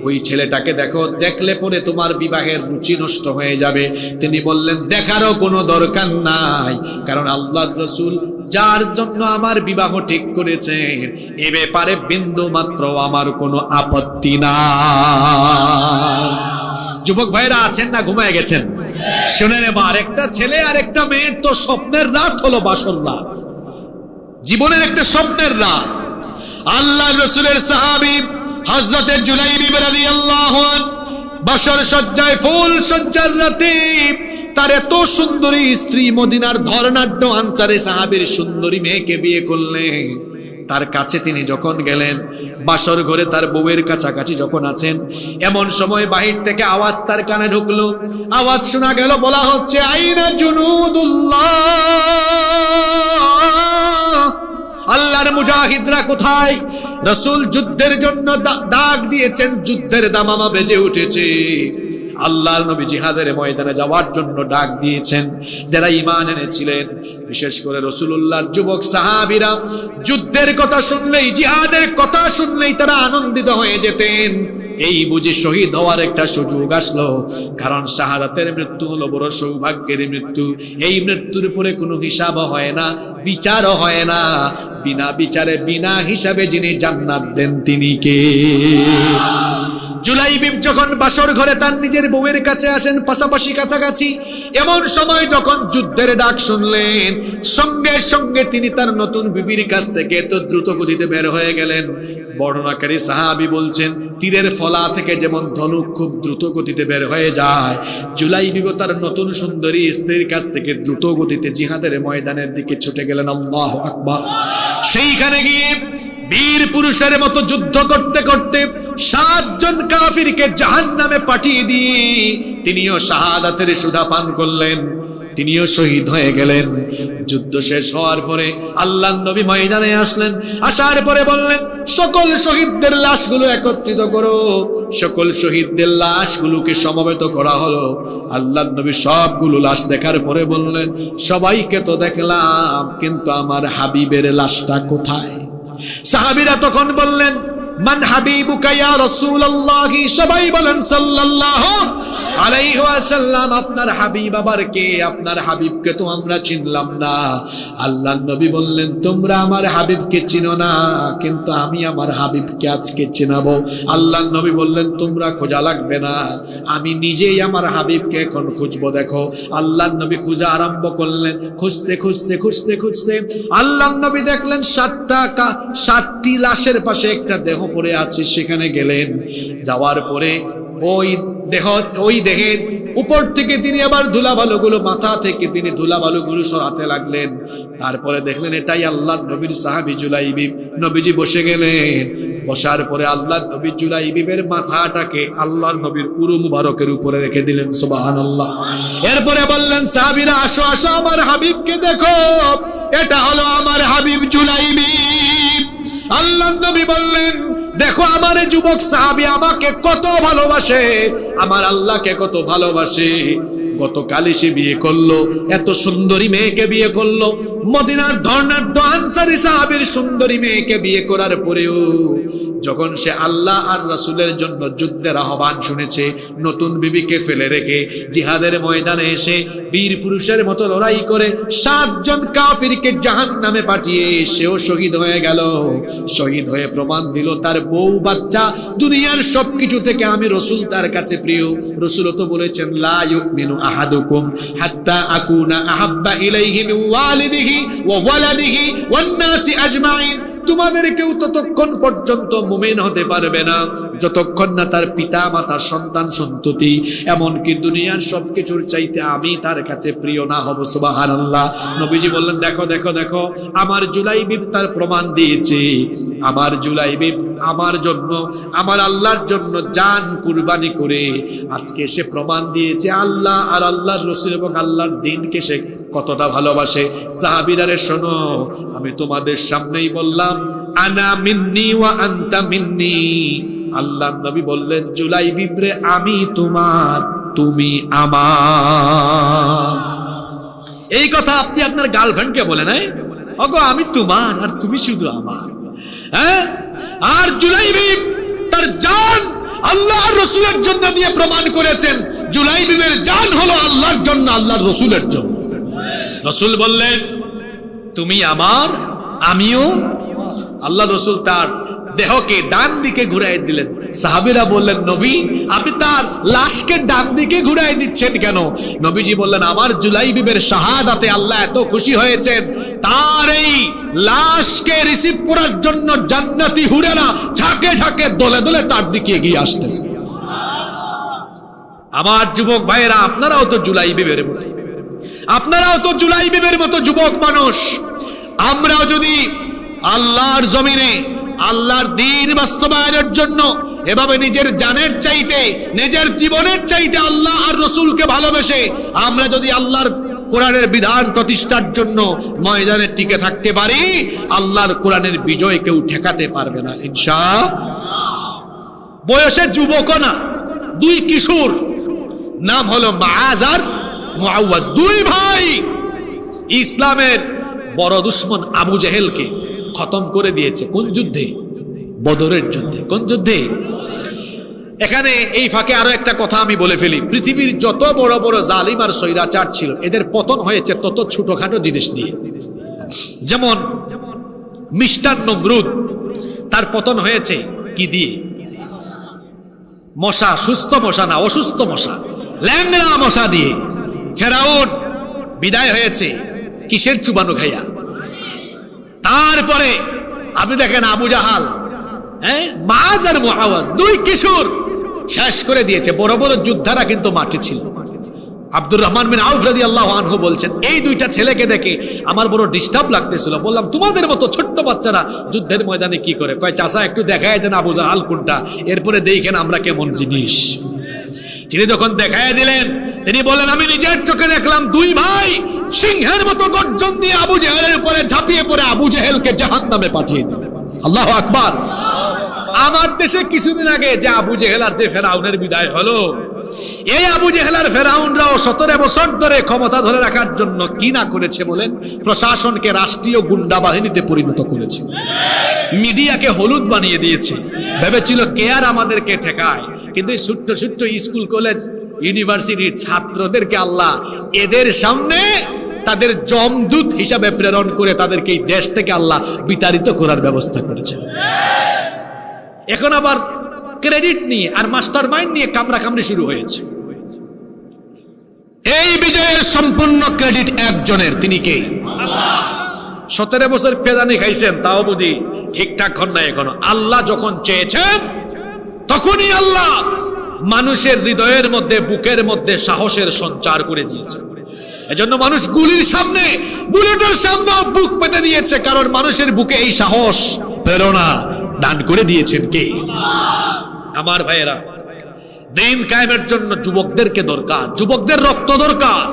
ওই ছেলেটাকে দেখো, দেখলে পরে তোমার বিবাহের রুচি নষ্ট হয়ে যাবে। তিনি বললেন, দেখারও কোনো দরকার নাই, কারণ আল্লাহর রাসূল যার জন্য আমার বিবাহ ঠিক করেছেন, এ ব্যাপারে বিন্দু মাত্র আমার কোনো আপত্তি নাই। যুবক ভাইরা আছেন না, ঘুমায় গেছেন? শুনেন, এবার একটা ছেলে আর একটা মেয়ের তো স্বপ্নের রাত হলো বাসর রাত, জীবনের একটা স্বপ্নের রাত। আল্লাহর রাসূলের সাহাবী হযরত জুলাইবিব রাদিয়াল্লাহু আনহু বাসর সজ্জায়, ফুল সজ্জার রাতে তার এত সুন্দরী স্ত্রী, মদিনার ধর্নাঢ্য আনসারী সাহাবীর সুন্দরী মেয়েকে বিয়ে করলেন। তার কাছে তিনি যখন গেলেন, বাসর ঘরে তার বউয়ের কাছাকাছি যখন আছেন, এমন সময় বাহির থেকে আওয়াজ তার কানে ঢুকলো। আওয়াজ শোনা গেল, বলা হচ্ছে, আইনা জুনুদুল্লাহ, আল্লাহর মুজাহিদরা কোথায়? রাসূল যুদ্ধের জন্য ডাক দিয়েছেন, যুদ্ধের দামামা বেজে উঠেছে, আল্লাহর নবী জিহাদের ময়দানে যাওয়ার জন্য ডাক দিয়েছেন। যারা ঈমান এনেছিলেন, বিশেষ করে রাসূলুল্লাহর যুবক সাহাবীরা, যুদ্ধের কথা শুনলেই, জিহাদের কথা শুনলেই তারা আনন্দিত হয়ে যেতেন। এই বুঝি শহীদ হওয়ার একটা সুযোগ আসলো, কারণ শাহাদাতের মৃত্যু হলো বড় সৌভাগ্যের মৃত্যু। এই মৃত্যুর উপরে কোনো হিসাব হয় না, বিচারও হয় না। বিনা বিচারে, বিনা হিসাবে যিনি জান্নাত দেন তিনি কে? জুলাইবিব যখন বাসর ঘরে তার নিজের বউয়ের কাছে আসেন, পাশাপাশি কাছাকাছি, এমন সময় যখন যুদ্ধের ডাক শুনলেন, সঙ্গে সঙ্গে তিনি তার নতুন বিবির কাছ থেকে এত দ্রুত গতিতে বের হয়ে গেলেন। বর্ণনাকারী সাহাবী বলছেন, তীরের ফলা থেকে যেমন ধনুক খুব দ্রুত গতিতে বের হয়ে যায়, জুলাইবিব তার নতুন সুন্দরী স্ত্রীর কাছ থেকে দ্রুত গতিতে জিহাদের ময়দানের দিকে ছুটে গেলেন। আল্লাহু আকবার। সেইখানে গিয়ে বীর পুরুষের মতো যুদ্ধ করতে করতে 7 জন কাফিরকে জাহান্নামে পাঠিয়ে দিয়ে তিনিও শাহাদাতের সুধা পান করলেন, তিনিও শহীদ হয়ে গেলেন। যুদ্ধ শেষ হওয়ার পরে আল্লাহর নবী ময়দানে আসলেন। আসার পরে বললেন, সকল শহীদদের লাশগুলো একত্রিত করো। সকল শহীদদের লাশগুলোকে সমবেত করা হলো। আল্লাহর নবী সবগুলো লাশ দেখার পরে বললেন, সবাইকে তো দেখলাম, কিন্তু আমার হাবিবের লাশটা কোথায়? সাহাবীরা তখন বললেন, মান হাবিবুকা ইয়া রাসূলুল্লাহ? সবাই বলেন সাল্লাল্লাহু আলাইহি ওয়াসাল্লাম। আপনার হাবিব আবার কে? আপনার হাবিবকে তো আমরা চিনলাম না। আল্লাহর নবী বললেন, তোমরা আমার হাবিবকে চিনো না, কিন্তু আমি আমার হাবিবকে আজকে চিনাবো। আল্লাহর নবী বললেন, তোমরা খোঁজা লাগবে না, আমি নিজেই আমার হাবিবকে এখন খুঁজবো। দেখো, আল্লাহর নবী খোঁজা আরম্ভ করলেন। খুঁজতে খুঁজতে খুঁজতে খুঁজতে আল্লাহর নবী দেখলেন 7টি লাশের পাশে একটা দেহ পড়ে আছে। সেখানে গেলেন, যাওয়ার পরে ওই দেহের উপর থেকে তিনি আবার ধুলাবালুগুলো, মাথা থেকে তিনি ধুলাবালুগুলো সরাতে লাগলেন। তারপরে দেখলেন এটাই আল্লাহর নবীর সাহাবী জুলাইবিব। নবীজি বসে গেলেন, বসার পরে আল্লাহর নবী জুলাইবিবের মাথাটাকে আল্লাহর নবীর উরু মুবারকের উপরে রেখে দিলেন, সুবহানাল্লাহ। এরপরে বললেন, সাহাবীরা আসো আসো, আমার হাবিবকে দেখো, এটা হলো আমার হাবিব জুলাইবিব। আল্লাহর নবী বললেন, দেখো আমার যুবক সাহাবী আমাকে কত ভালোবাসে, আমার আল্লাহকে কত ভালোবাসে। গতকালই সে বিয়ে করলো, এত সুন্দরী মেয়েকে বিয়ে করলো, মদিনার ধর্নাঢ্য আনসারী সাহাবীর সুন্দরী মেয়েকে বিয়ে করার পরেও যখন সে আল্লাহ আর রাসূলের জন্য যুদ্ধের আহ্বান শুনেছে, নতুন বিবিকে ফেলে রেখে জিহাদের ময়দানে এসে বীর পুরুষের মতো লড়াই করে 7 জন কাফিরকে জাহান্নামে পাঠিয়ে সেও শহীদ হয়ে গেল। শহীদ হয়ে প্রমাণ দিল তার বউ বাচ্চা দুনিয়ার সবকিছু থেকে আমি রাসূল তার কাছে প্রিয়। রাসূল তো বলেছেন, লা ইউমিনু আহাদুকুম হাত্তা আকুনা আহাব্বা ইলাইহি মিন ওয়ালিদিহি ওয়া ওয়ালাদিহি ওয়ান নাসি আজমাইন। তোমাদের কেউ ততক্ষণ পর্যন্ত মুমিন হতে পারবে না যতক্ষণ না তার পিতা মাতা সন্তান সন্ততি এমনকি দুনিয়ার সবকিছুর চাইতে আমি তার কাছে প্রিয় না হব। সুবহানাল্লাহ। নবীজি বললেন, দেখো দেখো দেখো, আমার জুলাইবিব তার প্রমাণ দিয়েছে। আমার জুলাইবিব আমার জন্য, আমার আল্লাহর জন্য জান কুরবানি করে আজকে সে প্রমাণ দিয়েছে আল্লাহ আর আল্লাহর রাসূল এবং আল্লাহর দ্বীনকে সে কতটা ভালোবাসে। সাহাবীরা রে শোনো, আমি তোমাদের সামনেই বললাম, আনা মিন্নি ওয়া আনতা মিন্নি। আল্লাহর নবী বললেন, জুলাইবিব রে আমি তোমার, তুমি আমার। এই কথা আপনি আপনার গার্লফ্রেন্ডকে বলে নাই, ওগো আমি তোমার আর তুমি শুধু আমার। হ্যাঁ, আর জুলাইবিব তার জান আল্লাহর রাসূলের জন্য দিয়ে প্রমাণ করেছেন। জুলাইবিবের জান হলো আল্লাহর জন্য, আল্লাহর রাসূলের জন্য। রাসূল বললেন, তুমি আমার, আমিও। আল্লাহ রাসূল তার দেহকে ডান দিকে ঘুরাই দিলেন। সাহাবীরা বললেন, নবী আপনি তার লাশকে ডান দিকে ঘুরাই দিচ্ছেন কেন? নবীজি বললেন, আমার জুলাইবিবের শাহাদাতে আল্লাহ এত খুশি হয়েছেন, তার এই লাশকে রিসিভ করার জন্য জান্নাতি হুরেরা ঝাঁকে ঝাঁকে দলে দলে তার দিকে এগিয়ে আসতেছে। আমার যুবক ভাইয়েরা, আপনারাও তো জুলাইবিবের মতো, আপনারাও তো জুলাইবিবের মতো যুবক মানুষ। আমরাও যদি আল্লাহর জমিনে আল্লাহর দ্বীন বাস্তবায়নের জন্য এভাবে নিজের জানের চাইতে, নিজের জীবনের চাইতে আল্লাহ আর রাসূলকে ভালোবেসে আমরা যদি আল্লাহর কোরআনের বিধান প্রতিষ্ঠার জন্য ময়দানে টিকে থাকতে পারি, আল্লাহর কোরআনের বিজয় কেউ ঠেকাতে পারবে না ইনশাআল্লাহ। বয়সের যুবকও না, 2 কিশোর, নাম হলো মাআজ আর মুআওয়াজ, 2 ভাই ইসলামের বড় দুশমন আবু জেহেলকে খতম করে দিয়েছে। কোন যুদ্ধে? বদরের যুদ্ধে। কোন যুদ্ধে? এখানে এই ফাঁকে আরো একটা কথা আমি বলে ফেলি, পৃথিবীর যত বড় বড় জালিম আর স্বৈরাচার ছিল, এদের পতন হয়েছে তত ছোটখাটো জিনিস দিয়ে। যেমন মিস্টার নমরুদ, তার পতন হয়েছে কি দিয়ে? মশা, সুস্থ মশা না, অসুস্থ মশা, ল্যাংড়া মশা দিয়ে। ফেরাউন বিদায় হয়েছে কিসের চুবানো খাইয়া? তারপরে আপনি দেখেন আবু জাহাল, মাআজ আর মুআওয়াজ, 2 কিশোর শেষ করে দিয়েছে। বড় বড় যোদ্ধারা কিন্তু মাঠে ছিল। আব্দুর রহমান বিন আউফ রাদিয়াল্লাহু আনহু বলছেন, এই 2টা ছেলেকে দেখে আমার বড় ডিস্টার্ব লাগতেছিল। বললাম, তোমাদের মতো ছোট্ট বাচ্চারা যুদ্ধের ময়দানে কি করে? কয়, চাচা একটু দেখায় দেন আবু জাহাল কোনটা, এরপরে দেখেন আমরা কেমন জিনিস। তিনি যখন দেখায় দিলেন, তিনি বলেন, আমি নিজের চোখে দেখলাম 2 ভাই সিংহের মতো গর্জন দিয়ে আবু জেহেলের উপরে ঝাঁপিয়ে পড়ে আবু জেহেলকে জাহান্নামে পাঠিয়ে দিলেন। আল্লাহু আকবার। আমার দেশে কিছুদিন আগে যে আবু জেহেল আর যে ফেরাউনের বিদায় হলো, এই আবু জেহেল আর ফেরাউনরাও 17 বছর ধরে ক্ষমতা ধরে রাখার জন্য কি না করেছে বলেন? প্রশাসনকে রাষ্ট্রীয় গুন্ডা বাহিনীতে পরিণত করেছে, মিডিয়াকে হলুদ বানিয়ে দিয়েছে। ভেবেছিল কে আর আমাদেরকে ঠেকায়, কিন্তু এই ছোট্ট ছোট্ট স্কুল কলেজ ইউনিভার্সিটির ছাত্রদেরকে আল্লাহ এদের সামনে তাদের জমদূত হিসাবে প্রেরণ করে তাদেরকে এই দেশ থেকে আল্লাহ বিতাড়িত করার ব্যবস্থা করেছে। এখন আবার ক্রেডিট নিয়ে আর মাস্টার মাইন্ড নিয়ে কামড়াকামড়ি শুরু হয়েছে। এই বিজয়ের সম্পূর্ণ ক্রেডিট একজনের, তিনি কে? আল্লাহ। 17 বছর পেদানি খাইছেন, তাও বুঝি ঠিকঠাক হন না এখনো। আল্লাহ যখন চেয়েছেন তখনই আল্লাহ মানুষের হৃদয়ের মধ্যে, বুকের মধ্যে সাহসের সঞ্চার করে দিয়েছে। এজন্য মানুষ গুলির সামনে, বুলেটের সামনে বুক পেতে দিয়েছে, কারণ মানুষের বুকে এই সাহস, প্রেরণা, দান করে দিয়েছেন কে? আমার ভাইয়েরা, দিন কায়েমের জন্য যুবকদেরকে দরকার, যুবকদের রক্ত দরকার,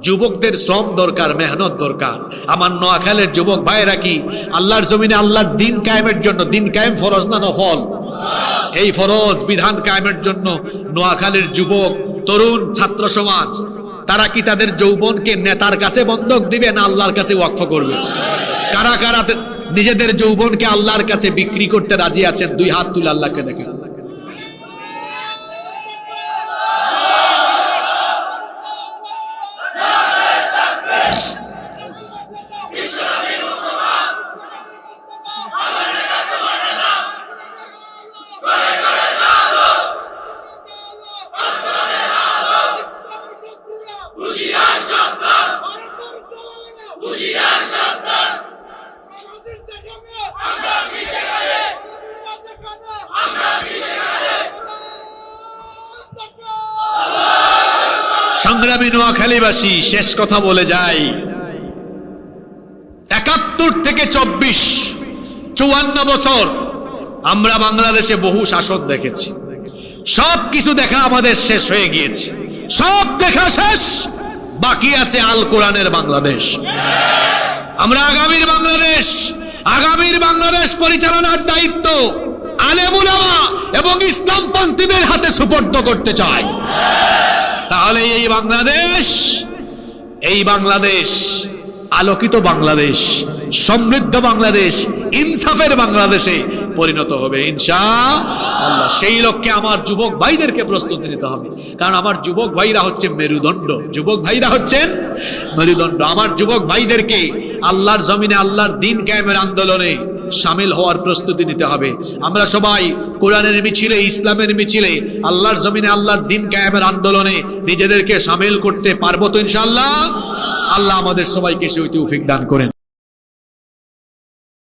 যুবকদের শ্রম দরকার, মেহনত দরকার। আমার নোয়াখালীর যুবক ভাইয়েরা কি আল্লাহর জমিনে আল্লাহর দিন কায়েমের জন্য, দিন কায়েম ফরজ না নফল? এই ফরজ বিধান কায়েমের জন্য নোয়াখালীর যুবক, তরুণ, ছাত্র সমাজ তারা কি তাদের যৌবনকে নেতার কাছে বন্ধক দিবে না আল্লাহর কাছে ওয়াকফ করবে? কারা কারা নিজেদের যৌবনকে আল্লাহর কাছে বিক্রি করতে রাজি আছেন? দুই হাত তুলে আল্লাহকে দেখেন। সংগ্রামী নোয়াখালীবাসী, শেষ কথা বলে যাই, ৭১ থেকে ২৪ বছর আমরা বাংলাদেশে বহু শাসক দেখেছি। সব কিছু দেখা আমাদের শেষ হয়ে গিয়েছে, সব দেখা শেষ, বাকি আছে আল কোরআনের বাংলাদেশ। আমরা আগামীর বাংলাদেশ পরিচালনার দায়িত্ব আলেম উলামা এবং ইসলামপন্থীদের হাতে সুপর্দ করতে চাই। তাহলে এই বাংলাদেশ আলোকিত বাংলাদেশ, সমৃদ্ধ বাংলাদেশ, ইনসাফের বাংলাদেশে পরিণত হবে ইনশাআল্লাহ। সেই লক্ষ্যে আমার যুবক ভাইদেরকে প্রস্তুতি নিতে হবে, কারণ আমার যুবক ভাইরা হচ্ছে মেরুদণ্ড, আমার যুবক ভাইদেরকে আল্লাহর জমিনে আল্লাহর দিন কায়েমের আন্দোলনে শামিল হওয়ার প্রস্তুতি নিতে হবে। আমরা সবাই কোরআনের মিছিলে, ইসলামের মিছিলে, আল্লাহর জমিনে আল্লাহর দিন কায়েমের আন্দোলনে নিজেদেরকে শামিল করতে পারবো তো ইনশাআল্লাহ? আল্লাহ আমাদের সবাইকে সেই তৌফিক দান করেন।